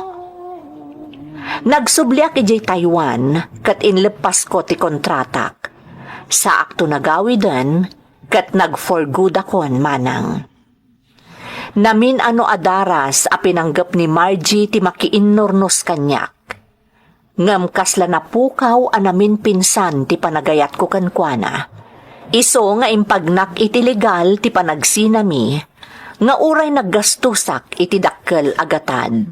Nagsubliak ijay Taiwan kat inlepas ko ti kontratak. Sa akto nagawidan kat nag-for-good akon manang. Namin ano adaras a pinanggap ni Margie ti makiinnornos kanyak. Ngam kasla napukaw anamin pinsan ti panagayat ko kankwana. Iso nga impagnak iti legal ti panagsinami, nga uray naggastusak iti dakkel agatad.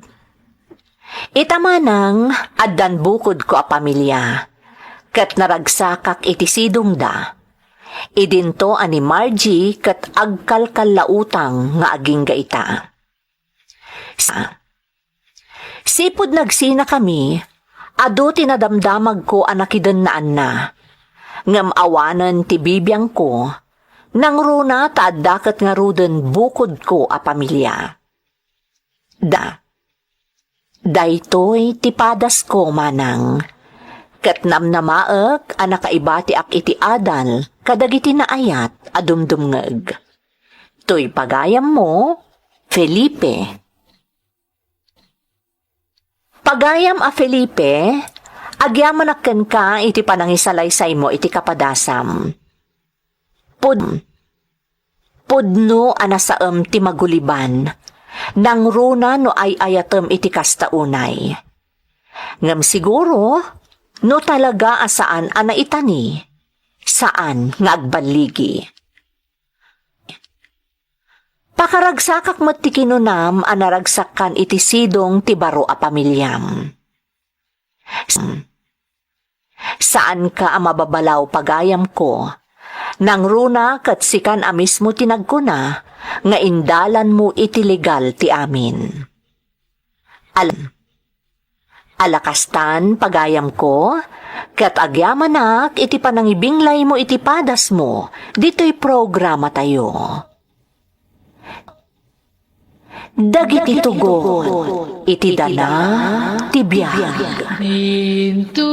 Itamanang addan bukod ko a pamilya, kat naragsakak iti sidongda. Idinto ani Margie kat agkalkalautang nga aging gaita. Sipod nagsina kami, ado tinadamdamag ko anakiden na anna. Ngam awanan ti bibiyang ko, nang runa taadakat nga ruden bukod ko a pamilya. Daytoy tipadas ko manang. Kat namnamaek a nakaibati ak iti adal kadagiti na ayat adumdumngeg. Toy pagayam mo, Felipe. Pagayam a Felipe, agyamanakken ka iti panangisalaysay mo iti kapadasam. Pudno anasaem ti maguliban, Nang runa no ay ayatem iti kastaunay. Ngam siguro, no talaga asaan ana itani, saan nga agbaligi. Pakaragsakak met ti kinunam anaragsakan iti sidong ti baro a pamilyam. Saan ka a mababalaw pagayam ko, nang runa kat sikan a mismo tinagkuna, nga indalan mo iti legal ti amin. Alakastan pagayam ko, kat agyamanak iti panangibinglay mo iti padas mo, dito'y programa tayo. Dagiti tugon, iti dana, ti biyag. Mintun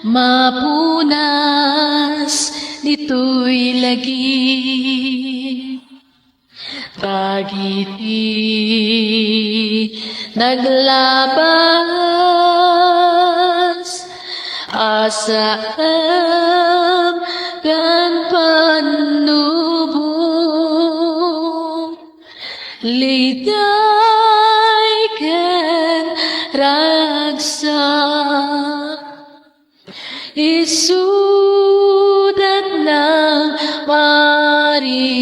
mapunas dito'y lagi. Dagiti naglabas asam kan panubong liday ken ragsak isudat ng maris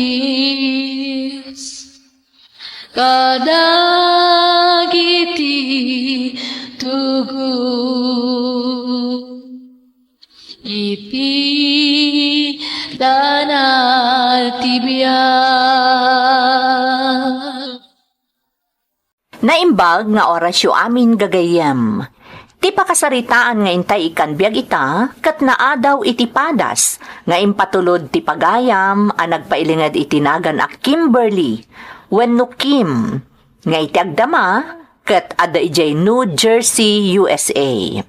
kadagiti tugon iti danal tibiyag. Naimbag nga orasyo amin gagayem. Ti pakasaritaan nga intay ikan biag ita, kat naadaw iti padas, nga impatulod ti pagayam, a nagpailingad itinagan a Kimberly, wenno Kim, nga iti agdama, kat ada ijay New Jersey, USA.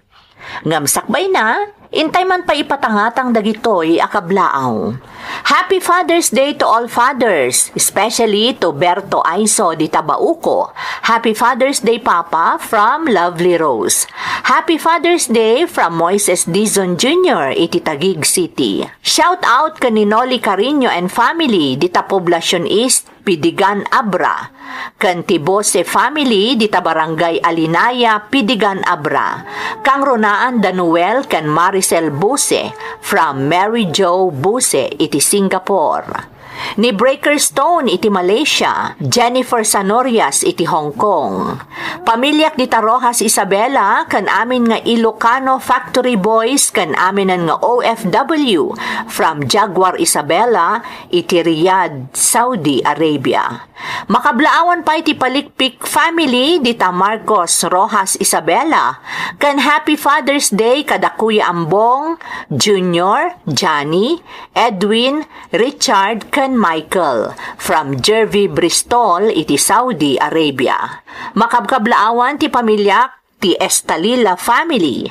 Ngamsakbay na, intay man pa ipatangatang dagitoy akablaaw. Happy Father's Day to all fathers, especially to Berto Aiso di Tabauco. Happy Father's Day, Papa, from Lovely Rose. Happy Father's Day from Moises Dizon Jr. iti Taguig City. Shout out kani Noli Carino and family di ta Poblacion East, Pidigan Abra. Kan ti Bose family di ta Barangay Alinaya, Pidigan Abra. Kang Ronaan Danuel kan Maricel Buse from Mary Jo Buse iti Singapore. Ni Breaker Stone iti Malaysia, Jennifer Sanorias iti Hong Kong. Pamilyak di Rojas Isabela kan amin nga Ilocano Factory Boys kan aminan nga OFW from Jaguar Isabela iti Riyadh, Saudi Arabia. Makablaawan pa iti Palikpik family di Marcos Rojas Isabela kan Happy Father's Day kada Kuya Ambong, Junior, Johnny, Edwin, Richard kan Michael from Jervy Bristol iti Saudi Arabia. Makabkablaawan ti pamilyak ti Estalila family.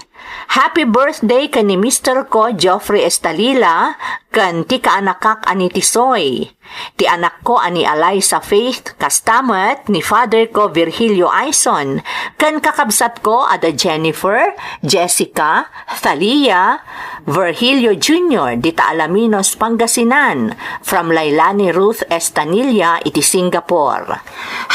Happy birthday kan ni Mr. ko Geoffrey Estalila kan ti kaanakak ani ti Soy. Ti anak ko ani Eliza Faith kastamat ni father ko Virgilio Aison kan kakabsat ko ada Jennifer, Jessica, Thalia, Virgilio Jr. di ta Alaminos, Pangasinan from Lailani Ruth Estanilla iti Singapore.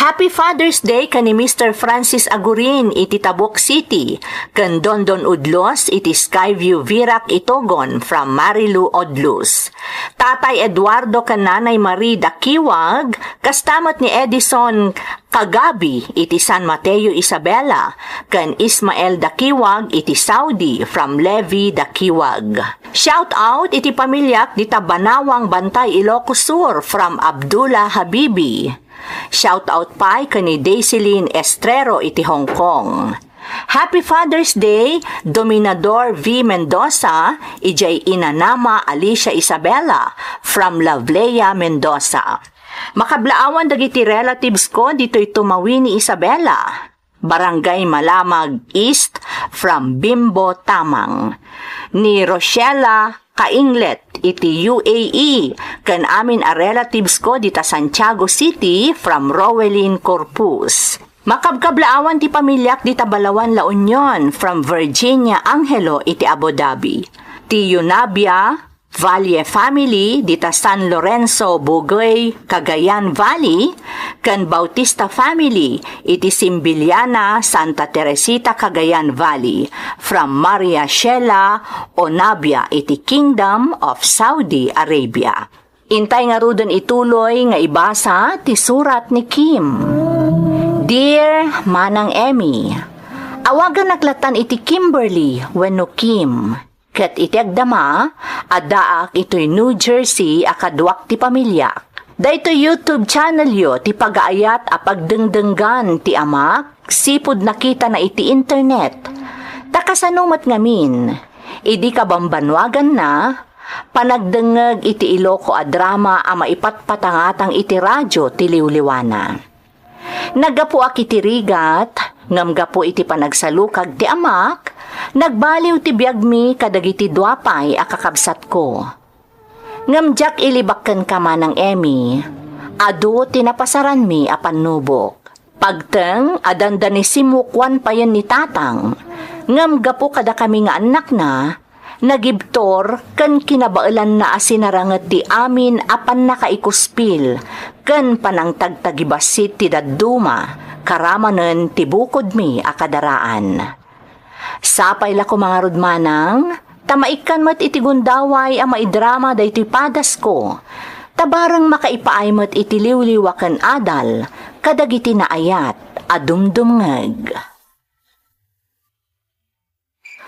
Happy Father's Day kan ni Mr. Francis Agurin iti Tabuk City kan Dondon Udlos iti Skyview Virac Itogon from Marilu Odlus. Tatay Eduardo kan Nanay Marie Dakiwag kastamat ni Edison Kagabi iti San Mateo Isabela kan Ismael Dakiwag iti Saudi from Levi Dakiwag. Shout out iti pamilyak di Tabanawang Bantay Ilocos Sur from Abdullah Habibi. Shout out pa kan ni Daisyline Estrero iti Hong Kong. Happy Father's Day, Dominador V. Mendoza, ijay inanama Alicia Isabela from Lavlea, Mendoza. Makablaawan dagiti relatives ko dito'y tumawi ni Isabela. Barangay Malamag East from Bimbo Tamang. Ni Rochella Kainglet iti UAE kan amin a relatives ko dita Santiago City from Rowelyn Corpus. Makabkablaawan ti pamilyak di Tabalawan La Union from Virginia Angelo iti Abu Dhabi. Ti Yunabia Valle family dita San Lorenzo, Bugoy, Cagayan Valley, kan Bautista family iti Simbiliana, Santa Teresita, Cagayan Valley, from Maria Sheila Onabia iti Kingdom of Saudi Arabia. Intay nga rudon ituloy nga ibasa ti surat ni Kim. Dear Manang Emmy, awagan naglatan iti Kimberly wenno Kim. Ket iti agdama, adaak ito'y New Jersey akadwak ti pamilya. Dahito YouTube channel yo ti pagaayat a pagdengdenggan ti amak, sipod nakita na iti internet. Takasanumat ngamin, idi kabambanwagan na, panagdengeg iti iloko a drama a maipatpatangatang iti radyo ti liwliwana. Naggapo ak iti rigat, ngamgapo iti panagsalukag ti amak, nagbaliw ti biagmi kadagiti duapay a kakabsat ko. Ngamjak ilibakken ka manang Emmy, adu tinapasaran mi a panubok. Pagteng adandan ni simukwan payan ni tatang, ngamgapo kada kami nga anak na, nagibtor ken kinabailan na asinaranget ti amin apan nakaikuspil ken panangtagtagibasit ti dadduma karamanen ti bukod mi akadaraan. Sapay la ko mga rudmanang, tamaikan mat iti gundaway a maidrama daytoy padas ko, tabarang makaipaay mat iti liwliwaken adal kadagiti naayat adumdumngeg.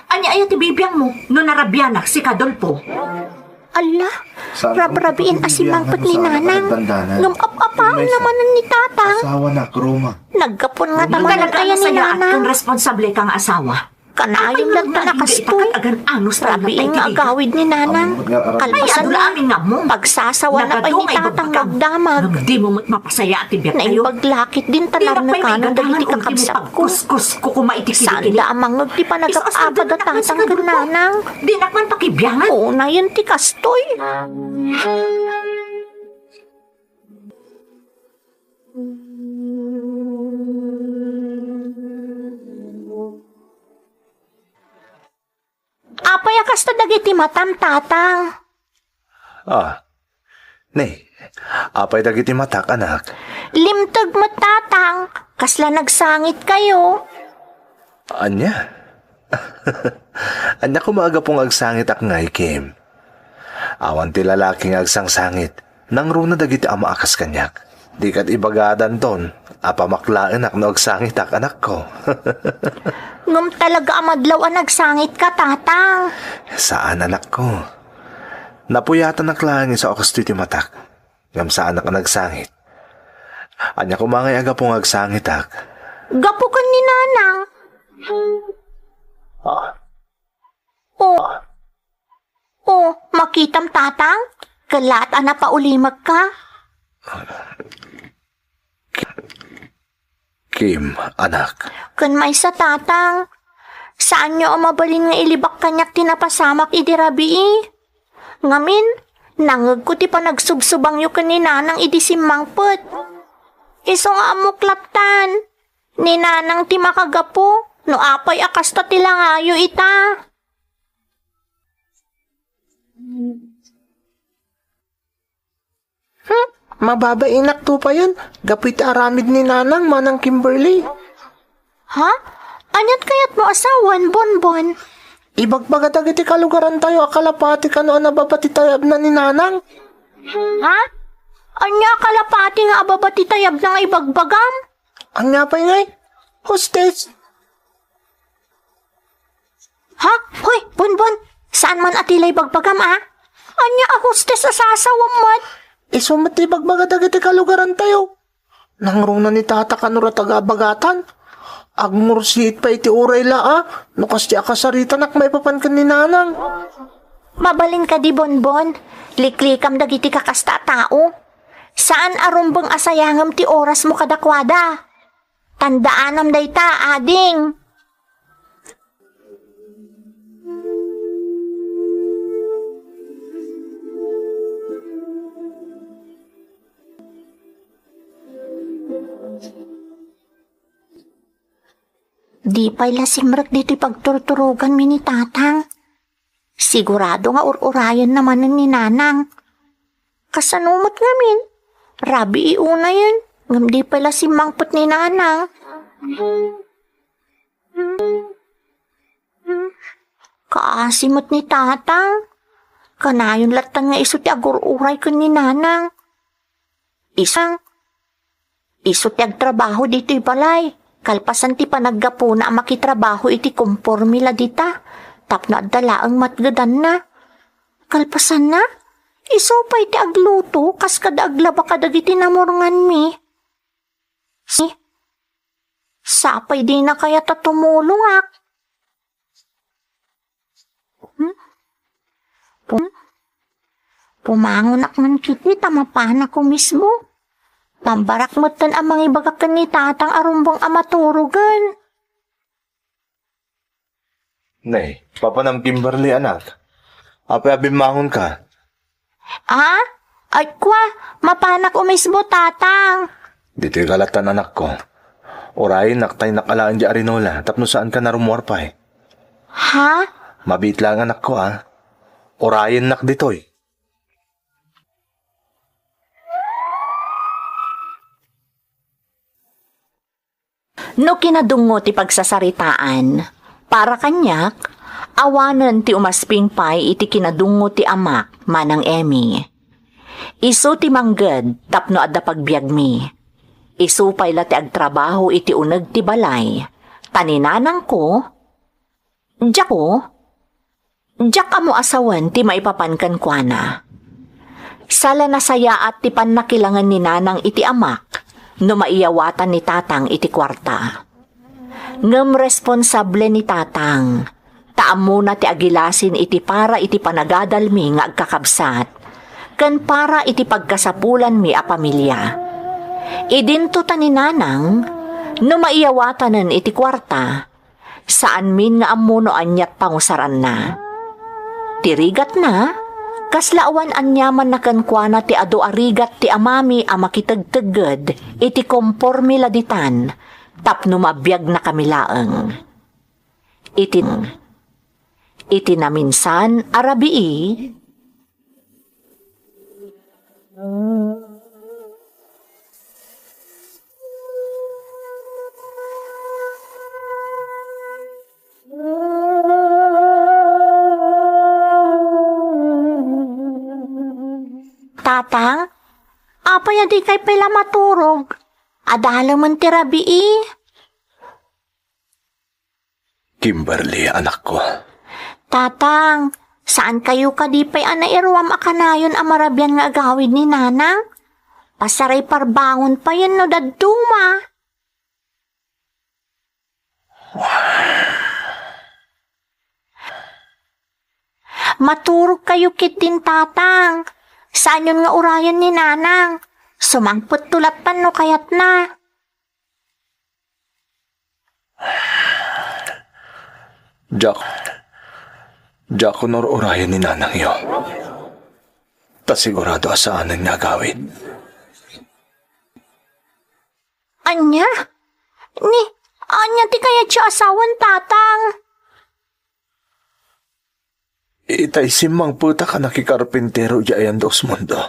Anya ayat ti bibiyang mo, no narabyanak si Kadolpo. Ala, rabrabiin asimangpet ni nanang. Ngam-apapaan naman ni tatang. Asawa na, Roma. Nagkapon nga naman kaya ni nanang. Kung responsable kang asawa. Kanayong nagtanakastoy. Rabiin nga agawid ni nanang. Kalpasan na, pagsasawa na pa ni tatang nagdamag. Di mo mapasaya at ibiyat kayo. Naibaglakit din talag na kanong dagiti kakabsap ko. Kuskus ko kumaitikili. Saan amang di pa nag-apabad at tatang gananang. Di nakman pakibiyangan. Oo na yun ti kastoy. Apay akas ta dagiti matam tatang. Apay dagiti matak, anak. Limtag matatang, kasla nagsangit kayo. Anya? Anya kumaga pong agsangit ak ngay, Kim. Awan ti lalaking agsangsangit, nang runa dagiti ama akas kanyak. Di kat ibagadan ton, apamaklain ak no agsangit ak anak ko. Ngum talaga amadlaw ang nagsangit ka, tatang. Saan anak ko? Napuyatan naklangin sa okas ti matak. Ngam saan ak nagsangit. Anya kumangay aga pong agsangit ak. Gapo ka ni nanang. Makitam tatang? Kalat na paulimag ka? Kim, anak. Kan may sa tatang. Saan nyo mabalin nga ilibak kanyak tinapasamak idirabi Ngamin, nangag ko ti pa nagsubsubang yu kaninanang idisimangput. Iso nga amuklatan. Ninanang ti makagapo, no apay akasta ti langayo ita. Mababainak to pa yan. Gapit aramid ni nanang manang Kimberly. Ha? Anyat kayat mo asawan, Bonbon? Ibagbaga dagiti kalugaran tayo, akalapati ka noon nababati tayab na ni nanang. Ha? Anya kalapati nga ababati tayab na nga ibagbagam? Anya pa ngay? Hostess. Ha? Hoy, Bonbon, saan man atilay bagbagam Anya a hostess asasawam mat? Isumat ibagbaga dagiti kalugaran tayo. Nangrong na ni tata kanura tagabagatan. Agmursit pa iti uray no kasi akasarita nak may papan ka ni nanang. Mabalin ka di, Bonbon. Liklikam dagiti kakasta tao. Saan arumbang asayangam ti oras mo kadakwada? Tandaanam dayta, ading. Di pa'y lasimrak dito'y pagturturugan mi ni tatang. Sigurado nga urayan naman ni Nanang. Kasanumot ngamin. Rabi iuna yan. Ngam di pala si mangpot ni Nanang. Kaasimot ni Tatang. Kanayon latan nga iso ti agur-uray ko ni Nanang. Iso ti agtrabaho dito'y balay. Kalpasan ti panaggapo na makitrabaho iti kompormila dita. Tapno at dalaang matgadan na. Kalpasan na. Iso pa iti agluto kas kada aglaba kadag iti namurngan mi. Sapay di na kaya tatumulong ak. Pumangon ak man kiti tamapan ako mismo. Pambarak mo tan ang mga ibagakan ni Tatang arumbang amaturugan. Nay, Papanam Kimberly anak. Apay abimangon ka. Ay kwa, mapanak o mismo Tatang. Dito'y kalatan anak ko. Orayin naktay nakalaan di Arinola, tapno saan ka narumuarpay. Ha? Mabit lang anak ko Orayin nak dito'y. No kinadungo ti pagsasaritaan, para kanyak, awanan ti umasping pay iti kinadungo ti amak, manang Emmy. Isu ti mangged, tapno adda pagbiag mi. Isu pay la ti agtrabaho iti uneg ti balay. Taninanang ko, Diyak amo asawan ti maipapankan kwa na. Sala nasaya at ti pannakilangan ni Nanang iti amak, no maiyawatan ni Tatang iti kwarta. Ngem responsable ni Tatang, taam na ti agilasin iti para iti panagadalmi nga agkakabsat, ken para iti pagkasapulan mi a pamilya. Idinto ta ni Nanang, no maiyawatanen iti kwarta, saan min nga amuno anyat pangusaran na. Tirigat na, kaslaawan anyaman na kankwana ti ado arigat ti amami a makitagtagad iti kompormi laditan tapno mabiyag na kamilaeng. Iti naminsan arabii. Tatang, apay adi kay pala maturog. Adala man ti rabii. Kimberly, anak ko. Tatang, saan kayo kadipay anairuam akanayon amarabyan nga agawid ni Nanang? Pasaray parbangon pa yan no daduma. Maturog kayo kitin, Tatang. Saan yun nga urayan ni Nanang? Sumangpot tulatan no kayat na. Jack honor urayan ni Nanang yo. Ta sigurado asaan ang nagawid. Anya ti kaya siya asawan, Tatang. Itay simang puta ka nakikarpintero diyan dos mundo.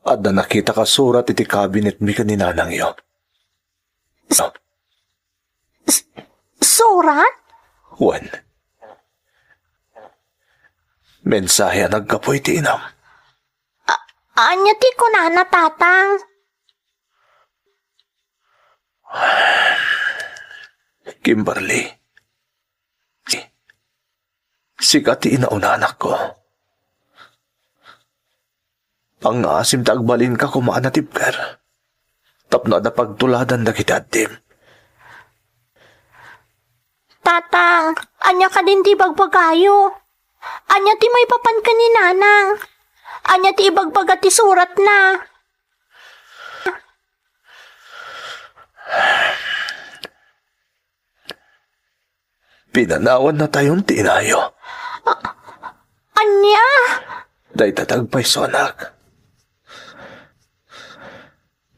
Adda nakita ka surat iti cabinet mi kaninanang yo. Surat? Juan. Mensahe nagkapoy ti inam. Anya ti kunana, Tatang. Kimberly. Sikat ti inauna anak ko. Pangasim ta agbalin ka kumaan na tipker. Tapno na pagtuladan na kita adim. Tatang, anya ka din ti bagbagayo. Anya ti may papan ka ni Nanang. Anya ti ibagbaga ti surat na. Pinanawan na tayong tinayo. Anya? Day tatagpay sonak.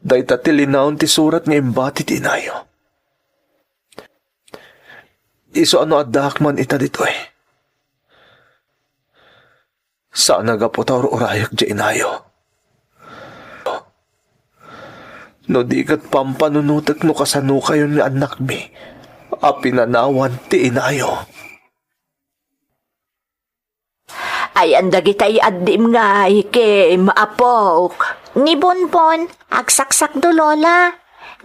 Day tatilinaon ti surat nga imbati tinayo. Iso ano addak man ita dito eh. Saan nagaputar urayag di inayo? No di kat pampanunutak no kasano kayo ni anak mi. Apinanawan ti inayo. Ay, anda kita'y addim nga, Kim, apok. Ni Bonbon, agsaksak do lola.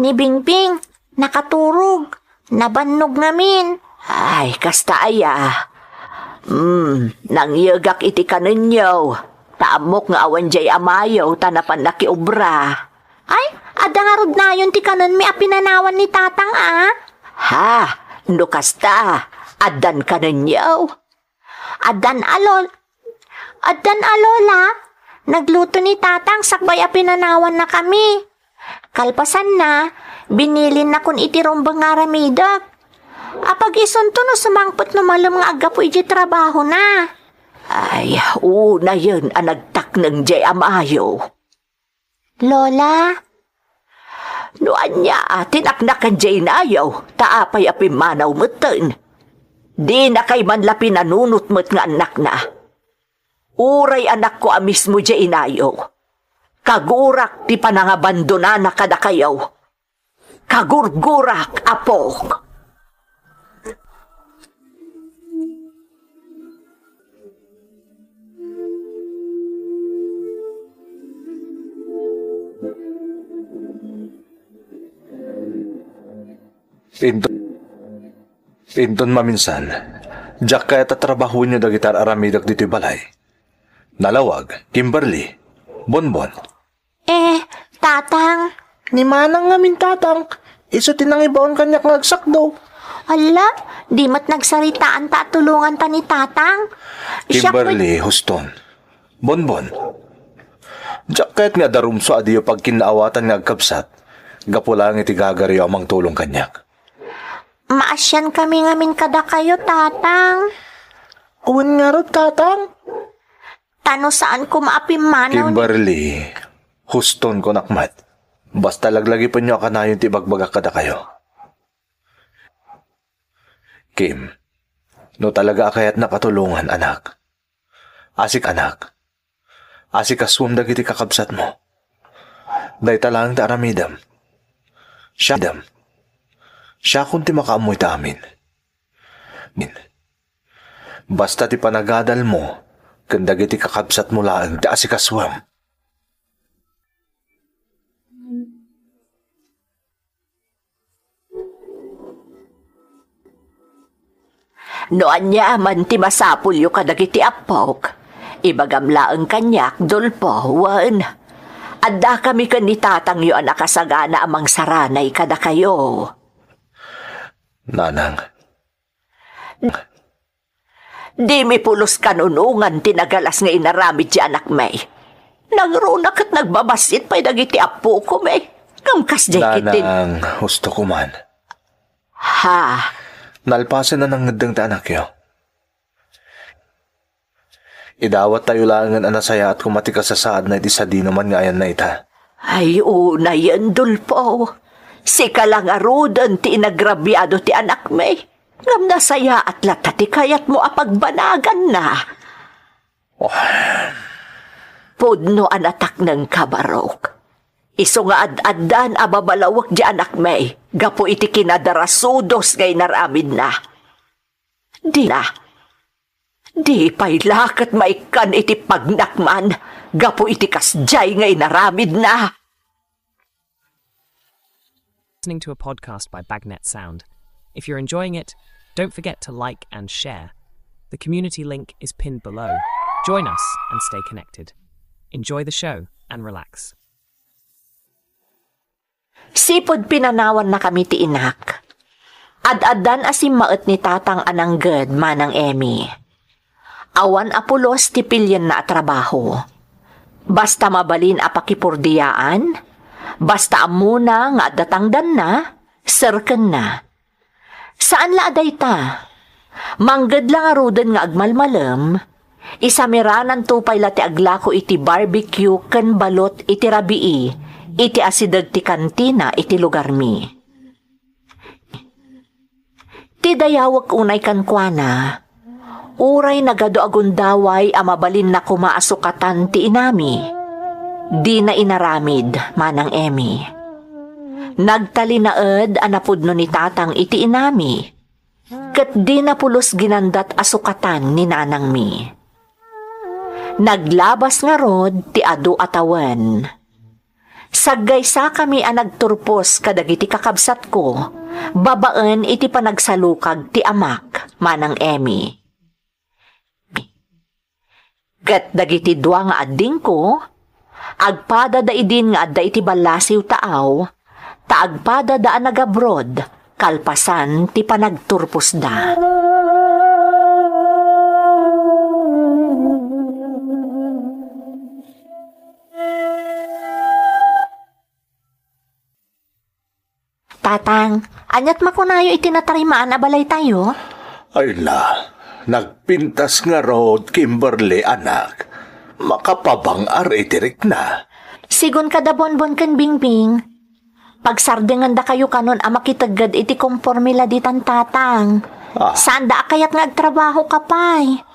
Ni Bingping, nakaturog. Nabannog ngamin. Ay, kasta aya. Nangyagak iti kaninyo. Taamok nga awan jay amayaw, tanapan na kiubra. Ay, ada nga rod na yun ti kanon mi apinanawan ni tatang Ha, no kasta, adan kaninyo. Adan alola, nagluto ni tatang sakbay apinanawan na kami. Kalpasan na, binilin na kun itirombang nga ramidak. Apag isunto no sumangpot no malum nga agapo iti trabaho na. Ay, una yun ang nagtak ng jay amayo. Lola? Noan niya, tinaknakan jay na ayaw, taapay apimanaw mutin. Di na kay manlapi nanunot mo't nga anak na. Uray anak ko amis mo dya inayo. Kagurak ti panangabandona na kada kayaw. Kagurgurak, apok. Pinton maminsan, Jack kaya tatrabaho niyo dagitar aramidak dito'y balay. Nalawag, Kimberly, Bonbon. Tatang. Ni manang ngamin tatang. Iso tinang ibaon kanyak ngagsak daw. Ala, di mat nagsaritaan ta tulungan ta ni tatang. Kimberly, Houston, Bonbon. Jack kaya't nga darumso adiyo pag kinaawatan nga agkabsat. Gapulang iti gagaryo amang tulong kanyak. Maasyan kami ngamin kada kayo, tatang. Awan nga rod tatang. Tano saan ko maapimanaw Kimberly, Houston ko nakmat. Basta laglagi pa nyo kanayon ti bagbagak kada kayo. Kim, no talaga kayat nakatulungan, anak. Asik anak. Asik aswam dagiti kakabsat mo. Day talang ta aramidam. Siya kunti makaamoy ta amin. Basta ti panagadal mo, kandagiti kakabsat mo laang ti asik aswam. Noan niya man ti masapul yu kadagiti apok. Ibagamlaang kanyak, dulpo, wan. Adda kami kan ni tatang yu ang nakasagana amang saranay kada kayo. Nanang. Di mi pulos kanunungan tinagalas nga inaramid si anak may. Nagrunak at nagbabasit pa'y dagiti apo ko may. Kamkas jay kitin. Nanang, husto ko man. Ha? Nalpasan na ng ngedeng ta anak yo. Idawat tayo langan anasaya at kumatika sa saad na iti sa di naman nga ayan na ita. Ay, una yan, dulpo. Sika lang arudan ti inagrabyado ti anak may. Ngam na saya at latati kayat mo apagbanagan na. Pudno anatak ng kabarok. Iso nga ad-adan ababalawak di anak may. Gapo iti kinadarasudos ngay naramid na. Di pa'y lakat maikan iti pagnakman. Gapo iti kasjay ngay naramid na. Listening to a podcast by Bagnet Sound. If you're enjoying it, don't forget to like and share. The community link is pinned below. Join us and stay connected. Enjoy the show and relax. Sipod pinanawan na kami ti inak. Ad-adan asim maet ni tatang anangged manang Emmy. Awan apulos ti pilyen na trabaho. Basta mabalin apakipurdiyaan, basta amuna nga datangdan na, serken na. Saan la aday ta? Mangged lang arudan nga agmalmalem, isamiranan tupay la ti aglako iti barbecue ken balot iti rabii, iti asidag ti kantina iti lugar mi. Ti dayawag unay kankwana, uray nagado agundaway amabalin na kumaasukatan ti inami. Di na inaramid, manang Emi. Nagtalinaed anapudno ni tatang iti inami. Kat di na pulos ginandat asukatan ni nanang mi. Naglabas nga rod ti adu atawan. Saggaysa kami ang nagturpos kadagiti kakabsat ko, babaan iti panagsalukag ti amak, manang Emi. Kat dagiti dua nga adding ko, agpada da idin nga adda iti balasiw taaw, taagpada daan nagabrod, kalpasan ti panagturpos da. Tatang, anyat makunayo itinatarimaan na balay tayo? Ay la, nagpintas nga rod, Kimberly, anak. Makapabangar itirik na. Sigun kada bonbon kan bingbing. Pagsardingan da kayo kanon a makitagad iti kompormila ditan tatang. Saan da kayat nga agtrabaho ka pay?